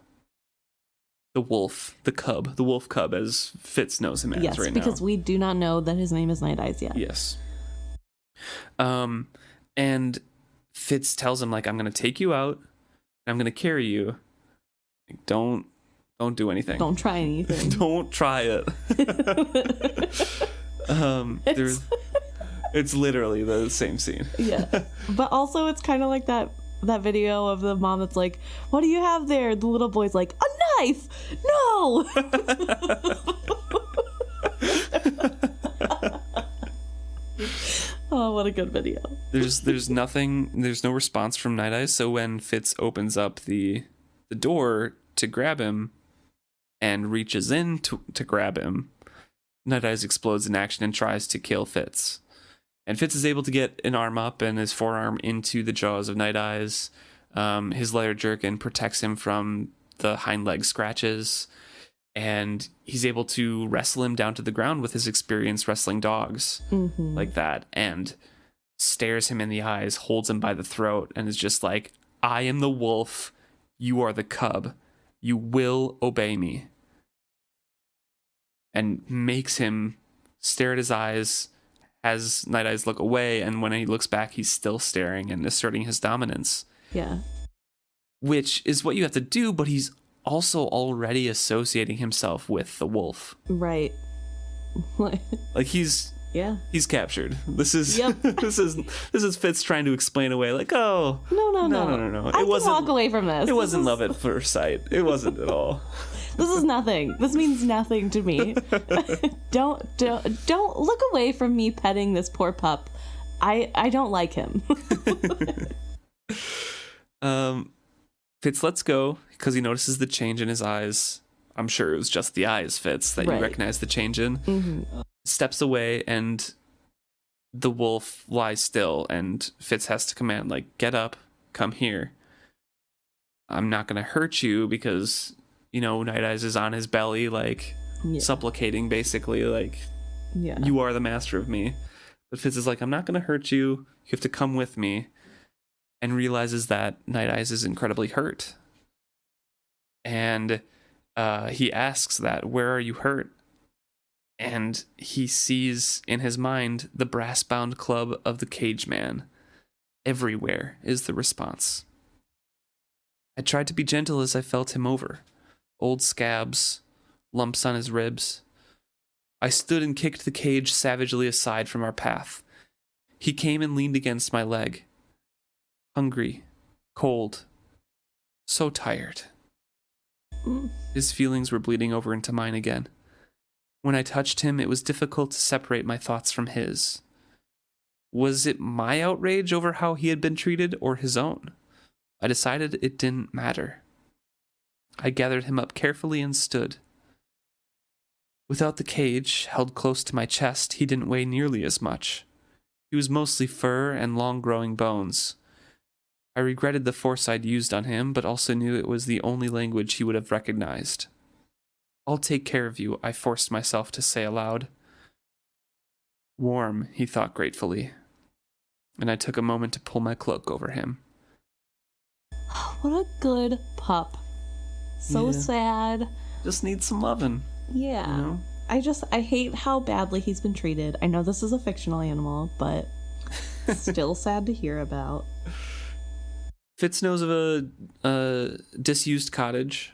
The wolf cub, as Fitz knows him as right now. Yes, because we do not know that his name is Night Eyes yet. Yes. And Fitz tells him, like, I'm going to take you out, and I'm going to carry you. Like, don't do anything. Don't try anything. Don't try it. It's literally the same scene. Yeah. But also it's kind of like that video of the mom that's like, what do you have there? The little boy's like, a knife! No! Oh, what a good video. There's no response from Night Eyes, so when Fitz opens up the door to grab him and reaches in to grab him, Night Eyes explodes in action and tries to kill Fitz. And Fitz is able to get an arm up and his forearm into the jaws of Night Eyes. His leather jerkin protects him from the hind leg scratches, and he's able to wrestle him down to the ground with his experience wrestling dogs like that, and stares him in the eyes, holds him by the throat, and is just like, I am the wolf, you are the cub, you will obey me. And makes him stare at his eyes, has Night Eyes look away, and when he looks back, he's still staring and asserting his dominance. Yeah. Which is what you have to do, but he's also already associating himself with the wolf. Right. Like he's captured. This is this is Fitz trying to explain away, like, oh no. I can walk away from this. It wasn't love at first sight. It wasn't at all. This is nothing. This means nothing to me. Don't look away from me petting this poor pup. I don't like him. Fitz lets go because he notices the change in his eyes. I'm sure it was just the eyes, Fitz, that you recognize the change in. Mm-hmm. Steps away, and the wolf lies still, and Fitz has to command, like, get up, come here. I'm not going to hurt you because, Night Eyes is on his belly, like, supplicating, basically, like, you are the master of me. But Fitz is like, I'm not going to hurt you. You have to come with me. And realizes that Night Eyes is incredibly hurt. And he asks that, where are you hurt? And he sees in his mind the brass-bound club of the cage man. Everywhere is the response. I tried to be gentle as I felt him over. Old scabs, lumps on his ribs. I stood and kicked the cage savagely aside from our path. He came and leaned against my leg. Hungry, cold, so tired. His feelings were bleeding over into mine again. When I touched him, it was difficult to separate my thoughts from his. Was it my outrage over how he had been treated, or his own? I decided it didn't matter. I gathered him up carefully and stood. Without the cage held close to my chest, he didn't weigh nearly as much. He was mostly fur and long-growing bones. I regretted the force I'd used on him, but also knew it was the only language he would have recognized. I'll take care of you, I forced myself to say aloud. Warm, he thought gratefully, and I took a moment to pull my cloak over him. What a good pup. So sad. Just needs some loving. Yeah. I hate how badly he's been treated. I know this is a fictional animal, but still sad to hear about. Fitz knows of a disused cottage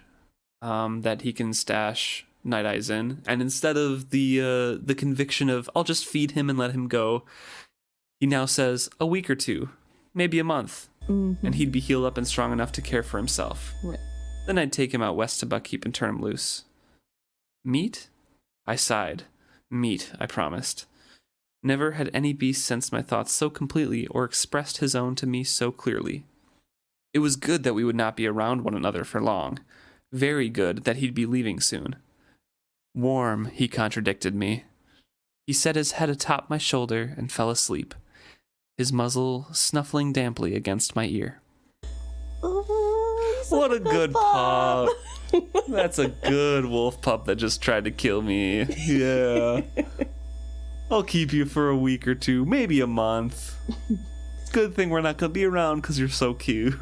that he can stash Night Eyes in, and instead of the conviction of I'll just feed him and let him go, he now says a week or two, maybe a month, and he'd be healed up and strong enough to care for himself. Right. Then I'd take him out west to Buckkeep and turn him loose. Meat? I sighed. Meat, I promised. Never had any beast sensed my thoughts so completely or expressed his own to me so clearly. It was good that we would not be around one another for long. Very good that he'd be leaving soon. Warm, he contradicted me. He set his head atop my shoulder and fell asleep, his muzzle snuffling damply against my ear. What a good pup. That's a good wolf pup that just tried to kill me. Yeah. I'll keep you for a week or two, maybe a month. Good thing we're not going to be around because you're so cute.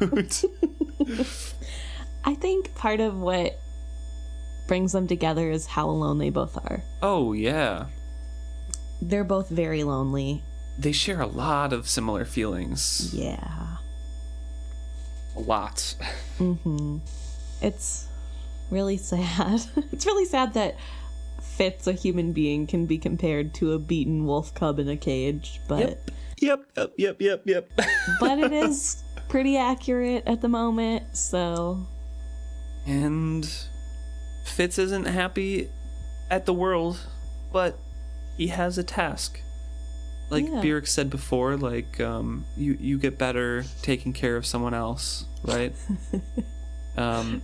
I think part of what brings them together is how alone they both are. Oh, yeah. They're both very lonely. They share a lot of similar feelings. Yeah. A lot. Mm-hmm. It's really sad. It's really sad that Fitz, a human being, can be compared to a beaten wolf cub in a cage, but... Yep. But it is pretty accurate at the moment, so... And Fitz isn't happy at the world, but he has a task. Like Björk said before, like, you get better taking care of someone else, right?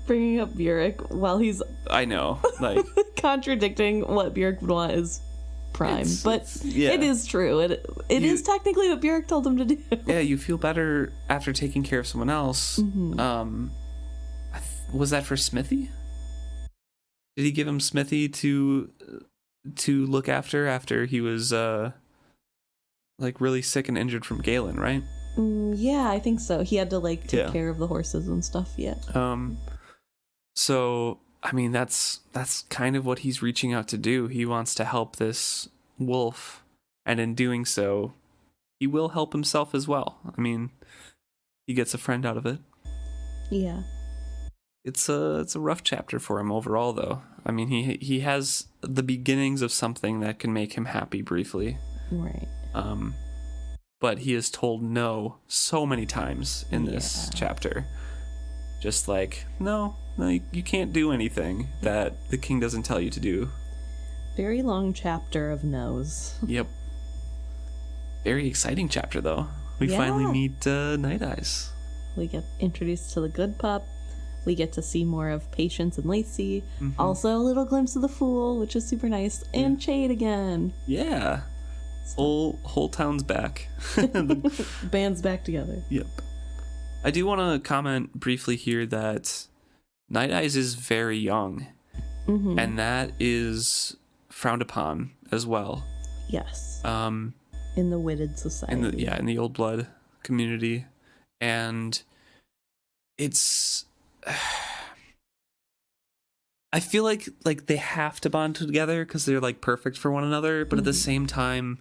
Bringing up Björk while he's... I know, like... contradicting what Björk would want is prime, but it is true. It is technically what Björk told him to do. Yeah, you feel better after taking care of someone else. Mm-hmm. Was that for Smithy? Did he give him Smithy to look after he was like really sick and injured from Galen, right? Yeah, I think so. He had to like take care of the horses and stuff. Yeah. So I mean, that's kind of what he's reaching out to do. He wants to help this wolf, and in doing so, he will help himself as well. I mean, he gets a friend out of it. Yeah. It's a rough chapter for him overall, though. I mean, he has the beginnings of something that can make him happy briefly. Right. But he is told no so many times in this chapter. Just like, no, you can't do anything that the king doesn't tell you to do. Very long chapter of no's. Yep. Very exciting chapter, though. We finally meet Night Eyes. We get introduced to the good pup. We get to see more of Patience and Lacey. Mm-hmm. Also, a little glimpse of the Fool, which is super nice. And Chade again. Yeah. Whole town's back. Band's back together. Yep. I do want to comment briefly here that Night Eyes is very young. Mm-hmm. And that is frowned upon as well. Yes. In the Witted Society. In the Old Blood community. And it's... I feel like they have to bond together because they're like perfect for one another, but at the same time,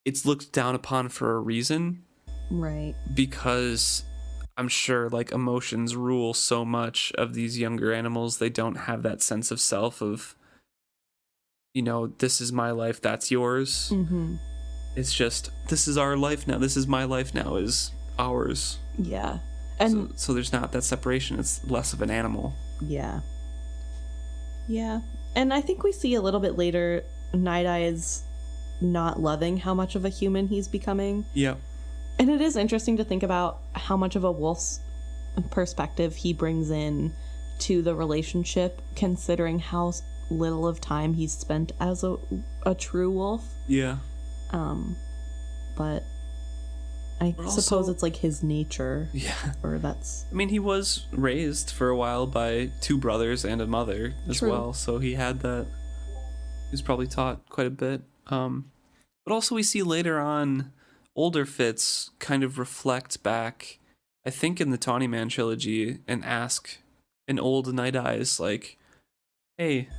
it's looked down upon for a reason. Right. Because I'm sure like emotions rule so much of these younger animals. They don't have that sense of self of, you know, this is my life, that's yours. Mm-hmm. It's just, this is our life now. This is my life now is ours. Yeah. And so there's not that separation. It's less of an animal. Yeah. Yeah. And I think we see a little bit later Night Eyes not loving how much of a human he's becoming. Yeah. And it is interesting to think about how much of a wolf's perspective he brings in to the relationship, considering how little of time he's spent as a true wolf. Yeah. But I suppose it's like his nature. Yeah. Or that's... I mean, he was raised for a while by two brothers and a mother as well, so he had that. He was probably taught quite a bit. But also we see later on older Fitz kind of reflect back, I think in the Tawny Man trilogy, and ask an old Night Eyes, like, hey,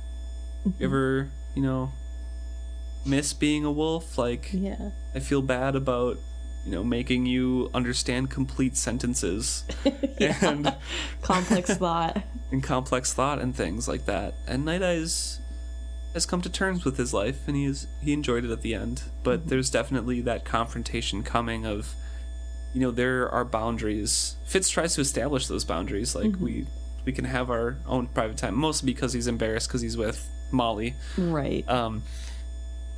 you ever, you know, miss being a wolf? Like, yeah. I feel bad about... you know, making you understand complete sentences and complex thought and things like that. And Night Eyes has come to terms with his life, and he enjoyed it at the end. But there's definitely that confrontation coming of, you know, there are boundaries. Fitz tries to establish those boundaries, like we can have our own private time, mostly because he's embarrassed because he's with Molly, right?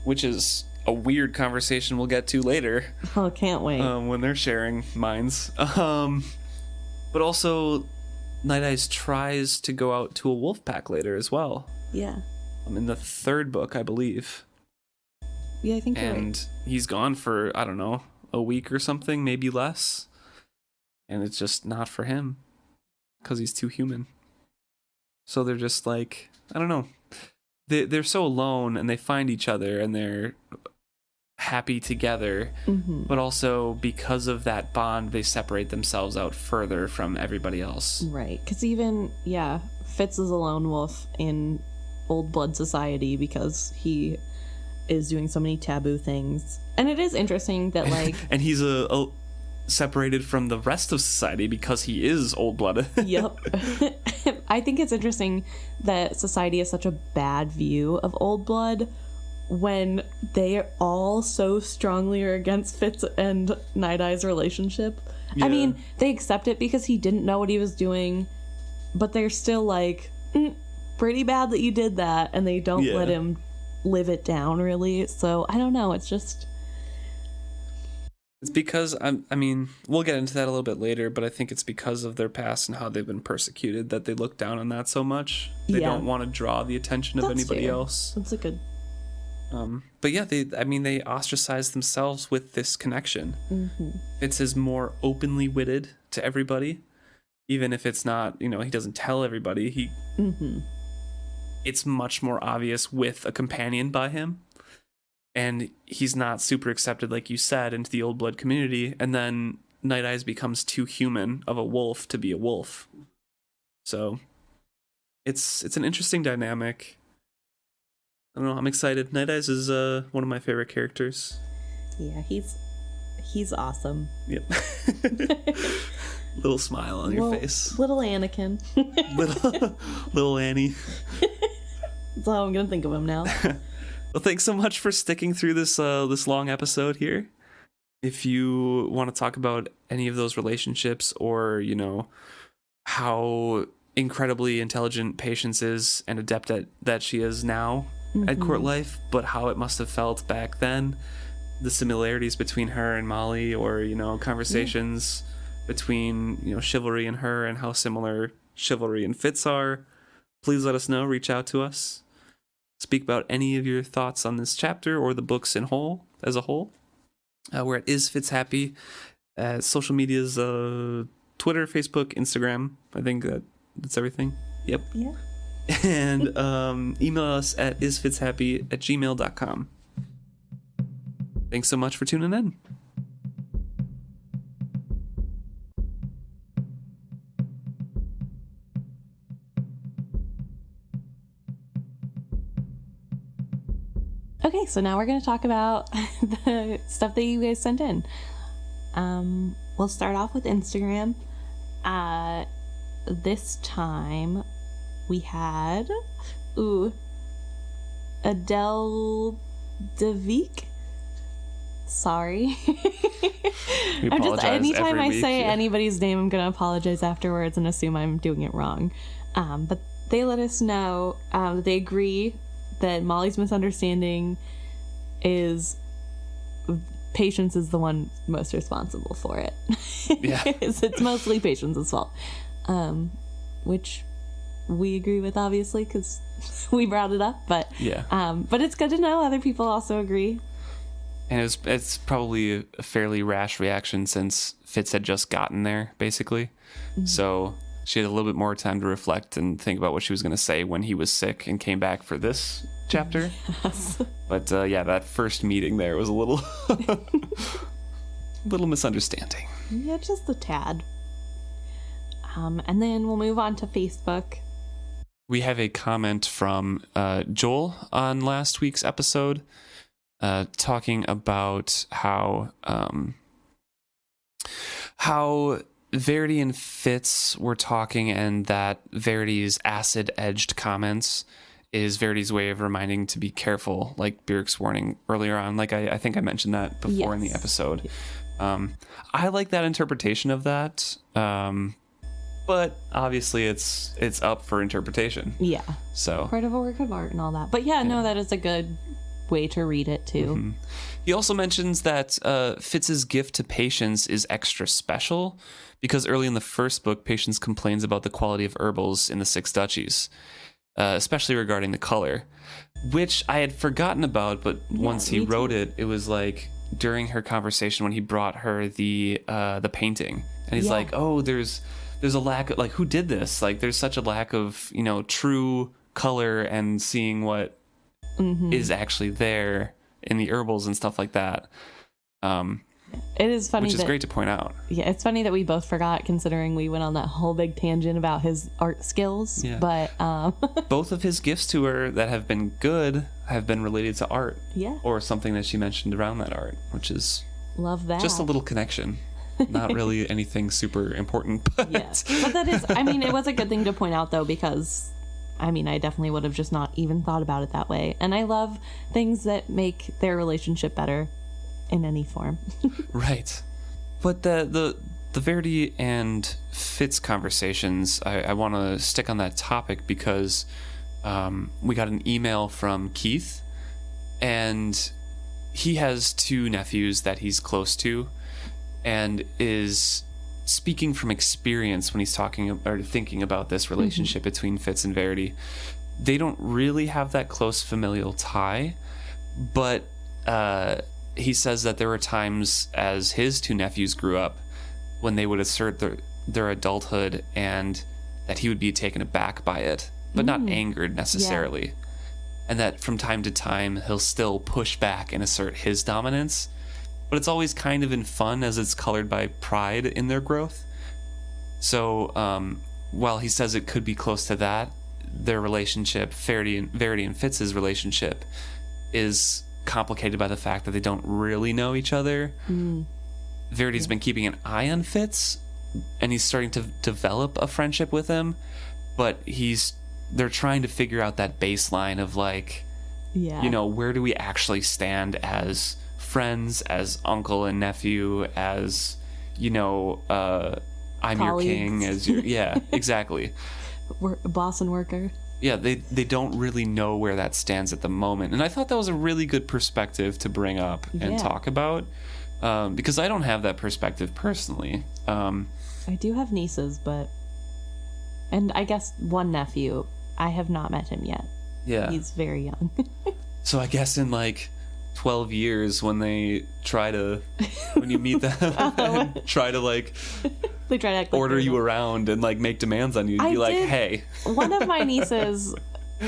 Which is a weird conversation we'll get to later. Oh, can't wait. When they're sharing minds. But also, Night Eyes tries to go out to a wolf pack later as well. Yeah. In the third book, I believe. Yeah, I think you're right. And he's gone for, I don't know, a week or something, maybe less. And it's just not for him. Because he's too human. So they're just like, I don't know. They're so alone, and they find each other, and they're happy together, but also because of that bond they separate themselves out further from everybody else, right? Because even Fitz is a lone wolf in Old Blood society because he is doing so many taboo things. And it is interesting that like and he's a separated from the rest of society because he is old-blooded. Yep. I think it's interesting that society has such a bad view of Old Blood when they are all so strongly are against Fitz and Night Eye's relationship. Yeah. I mean, they accept it because he didn't know what he was doing, but they're still like, pretty bad that you did that, and they don't let him live it down, really. So, I don't know, it's just... It's because, I mean, we'll get into that a little bit later, but I think it's because of their past and how they've been persecuted that they look down on that so much. They don't want to draw the attention of anybody else. That's a good... But yeah, they ostracize themselves with this connection. Fitz is more openly witted to everybody, even if it's not, you know, he doesn't tell everybody. It's much more obvious with a companion by him, and he's not super accepted, like you said, into the Old Blood community. And then Night Eyes becomes too human of a wolf to be a wolf. So it's an interesting dynamic. I don't know, I'm excited. Night Eyes is one of my favorite characters. Yeah, he's awesome. Yep. Little smile on your face. Little Anakin. little Annie. That's how I'm gonna think of him now. Well, thanks so much for sticking through this long episode here. If you want to talk about any of those relationships, or, you know, how incredibly intelligent Patience is and adept at that she is now at court life, but how it must have felt back then, the similarities between her and Molly, or, you know, conversations between, Chivalry and her, and how similar Chivalry and Fitz are, please let us know. Reach out to us. Speak about any of your thoughts on this chapter or the books as a whole. We're at FitzHappy. Social medias, Twitter, Facebook, Instagram. I think that's everything. Yep. Yeah. And email us at isfitshappy@gmail.com. Thanks so much for tuning in. Okay, so now we're going to talk about the stuff that you guys sent in. We'll start off with Instagram. This time we had Adele Devik. Sorry. Anytime I say anybody's name, I'm gonna apologize afterwards and assume I'm doing it wrong. But they let us know that they agree that Molly's misunderstanding is Patience is the one most responsible for it. Yeah. It's mostly Patience's fault. Which we agree with, obviously, because we brought it up. But yeah. But it's good to know other people also agree. And it's probably a fairly rash reaction since Fitz had just gotten there, basically. Mm-hmm. So she had a little bit more time to reflect and think about what she was going to say when he was sick and came back for this chapter. Yes. But that first meeting there was a little little misunderstanding. Yeah, just a tad. And then we'll move on to Facebook. We have a comment from Joel on last week's episode, talking about how Verity and Fitz were talking, and that Verity's acid-edged comments is Verity's way of reminding to be careful, like Bjerk's warning earlier on. Like I think I mentioned that before in the episode. I like that interpretation of that. But obviously it's up for interpretation. Yeah. So part of a work of art and all that. But no, that is a good way to read it too. Mm-hmm. He also mentions that Fitz's gift to Patience is extra special because early in the first book, Patience complains about the quality of herbals in the Six Duchies, especially regarding the color, which I had forgotten about. But once he wrote it, it was like during her conversation when he brought her the painting, and he's like, "Oh, there's a lack of, like, who did this? Like, there's such a lack of, true color and seeing what is actually there in the herbals and stuff like that." It is funny, which is great to point out. Yeah, it's funny that we both forgot, considering we went on that whole big tangent about his art skills. Yeah. But both of his gifts to her that have been good have been related to art. Yeah. Or something that she mentioned around that art, which is love that. Just a little connection. Not really anything super important, but but that is, it was a good thing to point out though, because I definitely would have just not even thought about it that way. And I love things that make their relationship better in any form. Right. But the Verity and Fitz conversations, I want to stick on that topic because we got an email from Keith, and he has two nephews that he's close to, and is speaking from experience when he's talking or thinking about this relationship between Fitz and Verity. They don't really have that close familial tie, but he says that there were times as his two nephews grew up when they would assert their adulthood, and that he would be taken aback by it, but not angered necessarily. Yeah. And that from time to time he'll still push back and assert his dominance, but it's always kind of in fun as it's colored by pride in their growth. So while he says it could be close to that, their relationship, Verity and Fitz's relationship, is complicated by the fact that they don't really know each other. Verity's been keeping an eye on Fitz, and he's starting to develop a friendship with him, but they're trying to figure out that baseline of like, where do we actually stand as friends, as uncle and nephew, as I'm your king, as your exactly. Boss and worker. Yeah, they don't really know where that stands at the moment. And I thought that was a really good perspective to bring up and talk about. because I don't have that perspective personally. I do have nieces, and I guess one nephew. I have not met him yet. Yeah. He's very young. So I guess in like 12 years when you meet them and try to like they try to act order you around and like make demands on you, you'd be like, hey. One of my nieces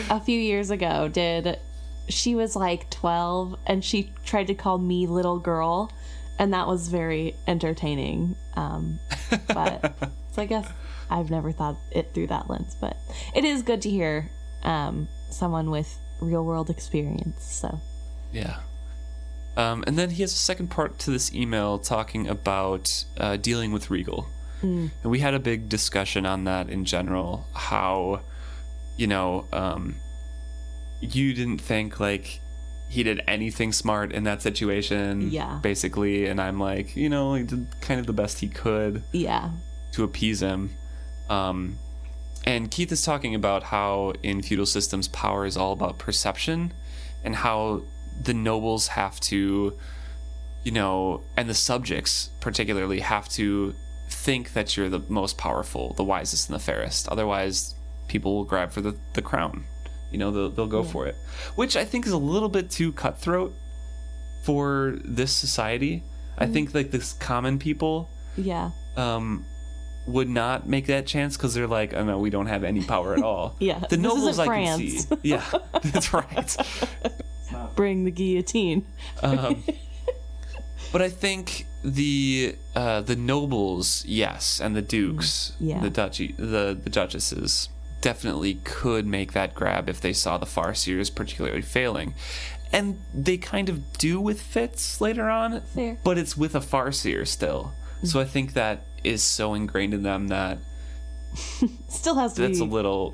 a few years ago she was like 12 and she tried to call me little girl, and that was very entertaining. But so I guess I've never thought it through that lens, but it is good to hear someone with real world experience. So yeah. And then he has a second part to this email talking about dealing with Regal. And we had a big discussion on that in general, how, you didn't think like he did anything smart in that situation, basically. And I'm like, he did kind of the best he could to appease him. And Keith is talking about how in feudal systems, power is all about perception, and how the nobles have to, and the subjects particularly have to think that you're the most powerful, the wisest, and the fairest. Otherwise, people will grab for the crown. They'll go for it, which I think is a little bit too cutthroat for this society. I think like this common people would not make that chance because they're like, oh no, we don't have any power at all. The nobles I can see. Yeah, that's right. Bring the guillotine. But I think the nobles, yes, and the dukes, the duchy, the duchesses definitely could make that grab if they saw the farseers particularly failing. And they kind of do with Fitz later on. Fair. But it's with a farseer still. So I think that is so ingrained in them that still has to that's be a little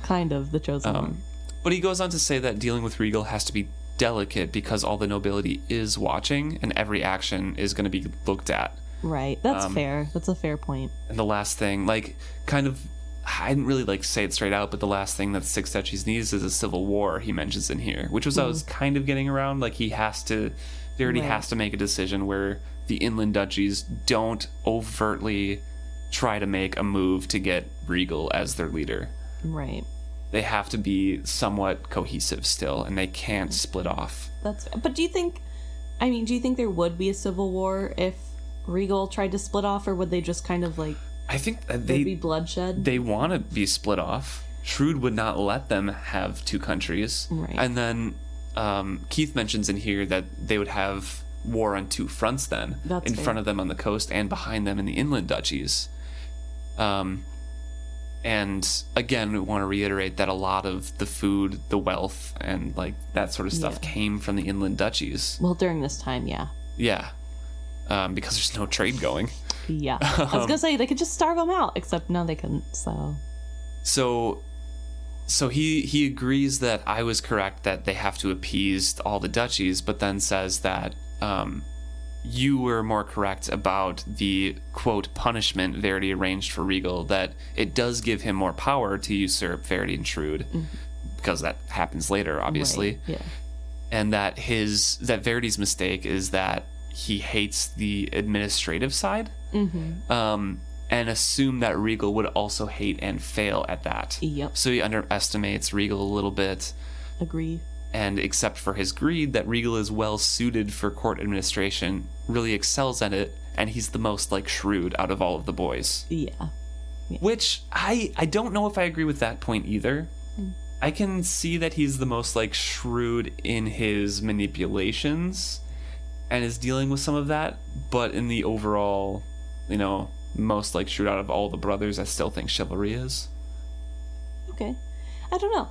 kind of the chosen one. But he goes on to say that dealing with Regal has to be delicate because all the nobility is watching and every action is going to be looked at. Right. That's fair. That's a fair point. And the last thing, like, kind of, I didn't really like say it straight out, but the last thing that Six Duchies needs is a civil war, he mentions in here, which was I was kind of getting around. Like, Verity has to make a decision where the inland duchies don't overtly try to make a move to get Regal as their leader. Right. They have to be somewhat cohesive still, and they can't split off. But do you think there would be a civil war if Regal tried to split off, or would they just kind of like... I think there'd be bloodshed? They want to be split off. Shrewd would not let them have two countries. Right. And then Keith mentions in here that they would have war on two fronts then. That's in fair. front of them on the coast and behind them in the inland duchies. And again, we want to reiterate that a lot of the food, the wealth, and like that sort of stuff came from the inland duchies. Well, during this time, yeah. Yeah. Because there's no trade going. Yeah. I was going to say, they could just starve them out, except no, they couldn't, So he agrees that I was correct that they have to appease all the duchies, but then says that you were more correct about the, quote, punishment Verity arranged for Regal, that it does give him more power to usurp Verity and Shrewd, because that happens later, obviously. Right. Yeah. And that Verity's mistake is that he hates the administrative side, and assume that Regal would also hate and fail at that. Yep. So he underestimates Regal a little bit. Agree. And except for his greed, that Regal is well suited for court administration, really excels at it, and he's the most like Shrewd out of all of the boys. Yeah. Which I don't know if I agree with that point either. I can see that he's the most like Shrewd in his manipulations and is dealing with some of that, but in the overall, most like Shrewd out of all the brothers, I still think Chivalry is. Okay. I don't know.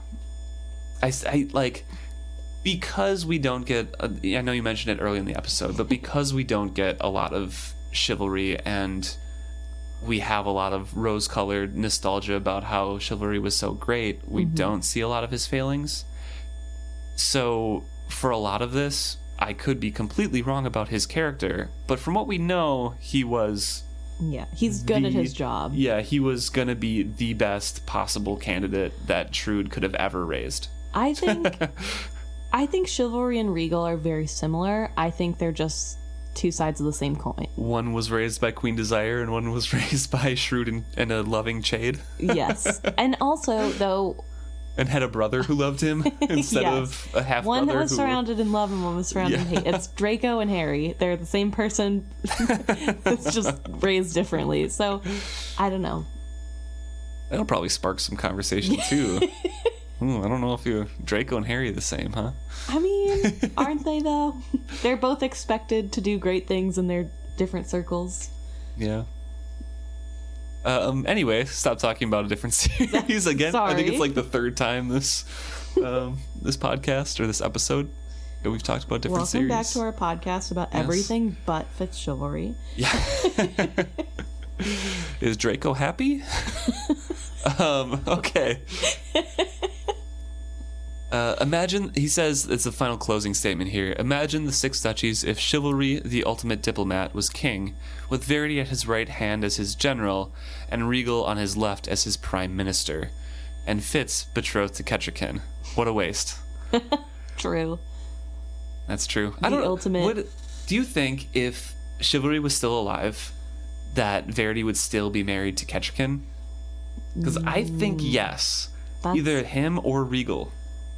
I like, because we don't get, I know you mentioned it early in the episode, but because we don't get a lot of Chivalry and we have a lot of rose-colored nostalgia about how Chivalry was so great, we don't see a lot of his failings. So for a lot of this, I could be completely wrong about his character, but from what we know, he was... Yeah, he's good at his job. Yeah, he was going to be the best possible candidate that Shrewd could have ever raised. I think Chivalry and Regal are very similar. I think they're just two sides of the same coin. One was raised by Queen Desire, and one was raised by shrewd and a loving Chade. Yes. And also, though... And had a brother who loved him instead Yes. of a half-brother. One that was surrounded in love and one was surrounded in hate. It's Draco and Harry. They're the same person. It's just raised differently. So, I don't know. That'll probably spark some conversation, too. I don't know if Draco and Harry are the same, huh? I mean, aren't they, though? They're both expected to do great things in their different circles. Yeah. Anyway, stop talking about a different series again. Sorry. I think it's like the third time this this podcast or this episode that we've talked about different series. Welcome back to our podcast about everything but FitzChivalry. Yeah. Is Draco happy? Okay. Imagine, he says, it's the final closing statement here. Imagine the six duchies if Chivalry, the ultimate diplomat, was king, with Verity at his right hand as his general, and Regal on his left as his prime minister, and Fitz betrothed to Kettricken. What a waste. True. That's true. The ultimate. Do you think if Chivalry was still alive, that Verity would still be married to Kettricken? Because I think yes. Either him or Regal.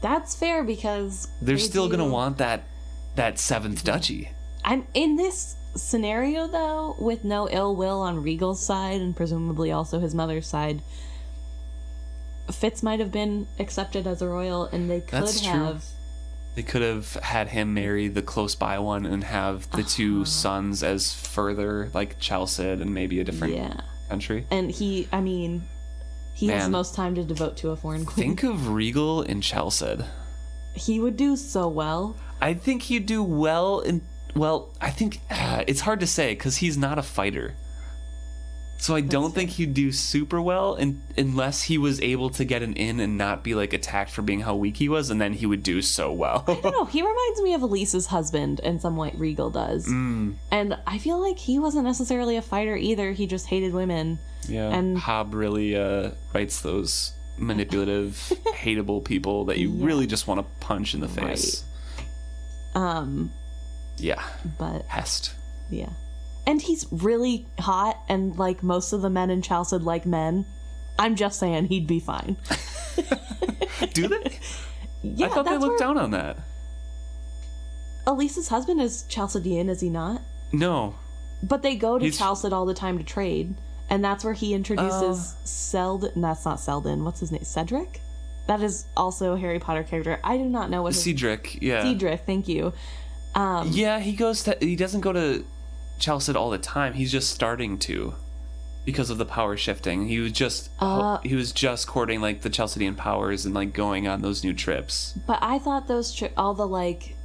That's fair because they're still gonna want that seventh duchy. I'm in this scenario though, with no ill will on Regal's side and presumably also his mother's side. Fitz might have been accepted as a royal, and they could have. They could have had him marry the close by one and have the two sons as further, like Chalced and maybe a different country. And he has the most time to devote to a foreign queen. Think of Regal in Chalced. He would do so well. I think he'd do well I think it's hard to say because he's not a fighter. So I don't think he'd do super well unless he was able to get an in and not be like attacked for being how weak he was, and then he would do so well. I don't know. He reminds me of Elise's husband in some way Regal does. And I feel like he wasn't necessarily a fighter either. He just hated women. Yeah. And Hobb really writes those manipulative, hateable people that you really just want to punch in the face. Right. Yeah. But Hest. Yeah. And he's really hot, and like most of the men in Chalced like men. I'm just saying he'd be fine. Do they? Yeah, I thought they looked down on that. Elise's husband is Chalcedean, is he not? No. But they go to Chalced all the time to trade, and that's where he introduces Selden. That's not Selden. What's his name? Cedric? That is also a Harry Potter character. I do not know what Cedric, yeah. Cedric, thank you. Yeah, he doesn't go to Chalced all the time. He's just starting to, because of the power shifting. He was just courting like the Chalcedean powers and like going on those new trips. But I thought those all the like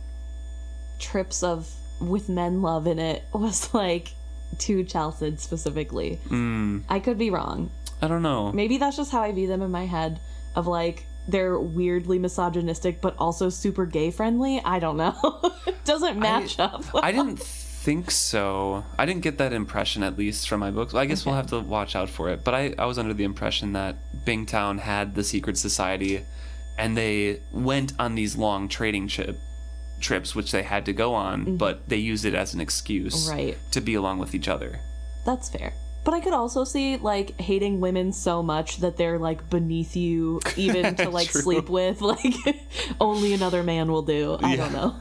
trips with men love in it was like to Chalced specifically. I could be wrong. I don't know. Maybe that's just how I view them in my head, of like they're weirdly misogynistic but also super gay friendly. I don't know. It doesn't match up well. I didn't think so. I didn't get that impression, at least from my books. I guess we'll have to watch out for it. But I was under the impression that Bingtown had the secret society, and they went on these long trading trips, which they had to go on, but they used it as an excuse to be along with each other. That's fair. But I could also see like hating women so much that they're like beneath you even to like sleep with. Like only another man will do. I don't know.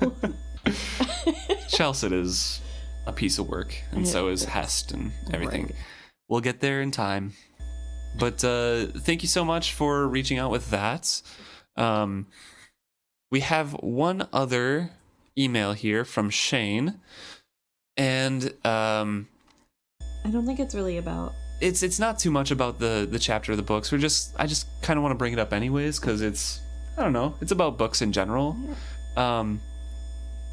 Chalced is a piece of work, and so is Hest and everything. Right. We'll get there in time. But thank you so much for reaching out with that. We have one other email here from Shane, and I don't think it's really about. It's not too much about the chapter of the books. I just kind of want to bring it up anyways because it's about books in general. Yeah.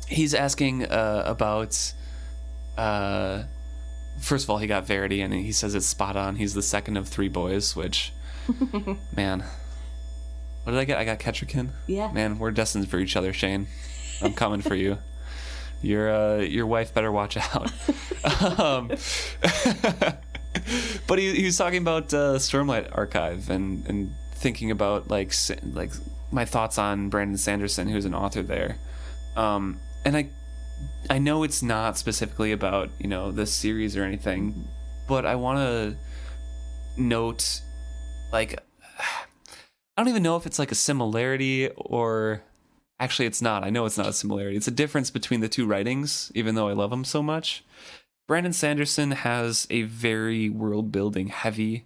He's asking about. First of all, he got Verity, and he says it's spot on. He's the second of three boys, which, man, what did I get? I got Kettricken. Yeah. Man, we're destined for each other, Shane. I'm coming for you. Your wife better watch out. But he was talking about Stormlight Archive and thinking about like my thoughts on Brandon Sanderson, who's an author there. And I know it's not specifically about, this series or anything, but I want to note, like, I don't even know if it's like a similarity or actually it's not. I know it's not a similarity. It's a difference between the two writings, even though I love them so much. Brandon Sanderson has a very world building heavy.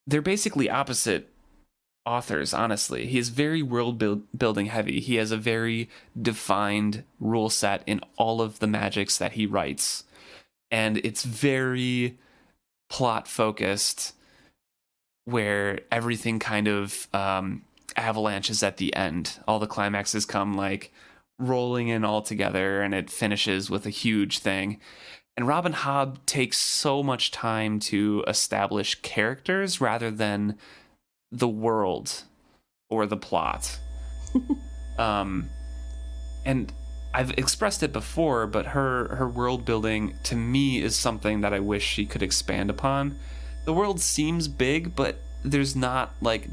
They're basically opposite authors, honestly. He is very world building heavy. He has a very defined rule set in all of the magics that he writes. And it's very plot focused, where everything kind of avalanches at the end. All the climaxes come like rolling in all together, and it finishes with a huge thing. And Robin Hobb takes so much time to establish characters rather than the world or the plot. And I've expressed it before, but her world building to me is something that I wish she could expand upon. The world seems big, but there's not like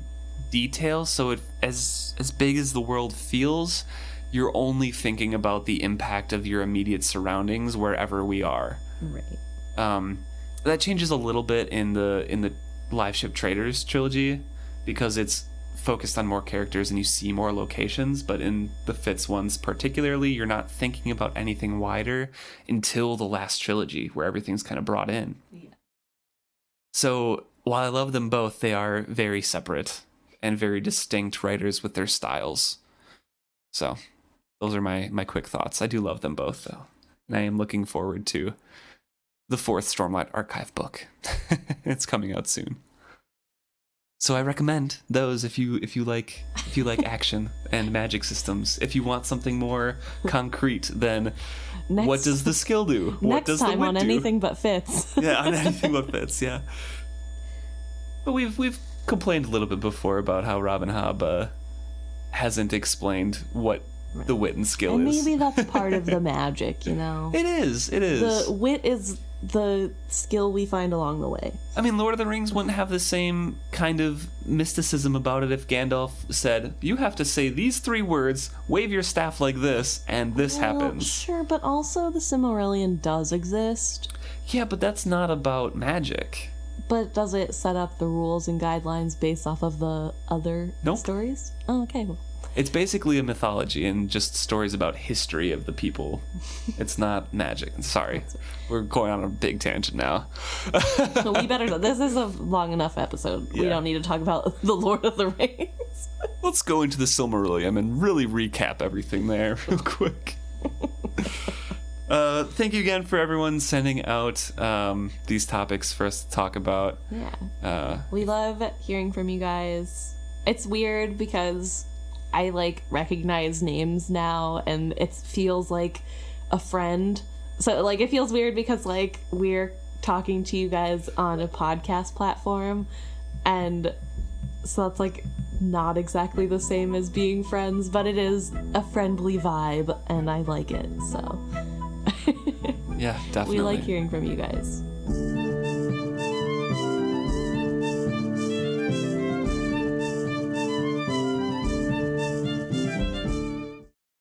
detail, so as big as the world feels, you're only thinking about the impact of your immediate surroundings wherever we are. Right. That changes a little bit in the Live Ship Traders trilogy, because it's focused on more characters and you see more locations, but in the Fitz ones particularly, you're not thinking about anything wider until the last trilogy, where everything's kind of brought in. Yeah. So while I love them both, they are very separate and very distinct writers with their styles. So those are my quick thoughts. I do love them both, though. And I am looking forward to the 4th Stormlight Archive book. It's coming out soon. So I recommend those if you like action and magic systems. If you want something more concrete, then what does the skill do? What does the wit do? Next time on Anything But Fitz. Yeah, on Anything But Fitz, yeah. But we've complained a little bit before about how Robin Hobb hasn't explained what the wit and skill and is. Maybe that's part of the magic, It is. The wit is the skill we find along the way. I mean, Lord of the Rings wouldn't have the same kind of mysticism about it if Gandalf said, you have to say these 3 words, wave your staff like this, and this happens. Sure, but also the Silmarillion does exist. Yeah, but that's not about magic. But does it set up the rules and guidelines based off of the other stories? Oh, okay. Well. It's basically a mythology and just stories about history of the people. It's not magic. Sorry. We're going on a big tangent now. We better... This is a long enough episode. Yeah. We don't need to talk about the Lord of the Rings. Let's go into the Silmarillion and really recap everything there real quick. Thank you again for everyone sending out these topics for us to talk about. Yeah. We love hearing from you guys. It's weird because I recognize names now and it feels like a friend. So it feels weird because we're talking to you guys on a podcast platform, and so it's not exactly the same as being friends, but it is a friendly vibe and I like it. So yeah, definitely. We like hearing from you guys.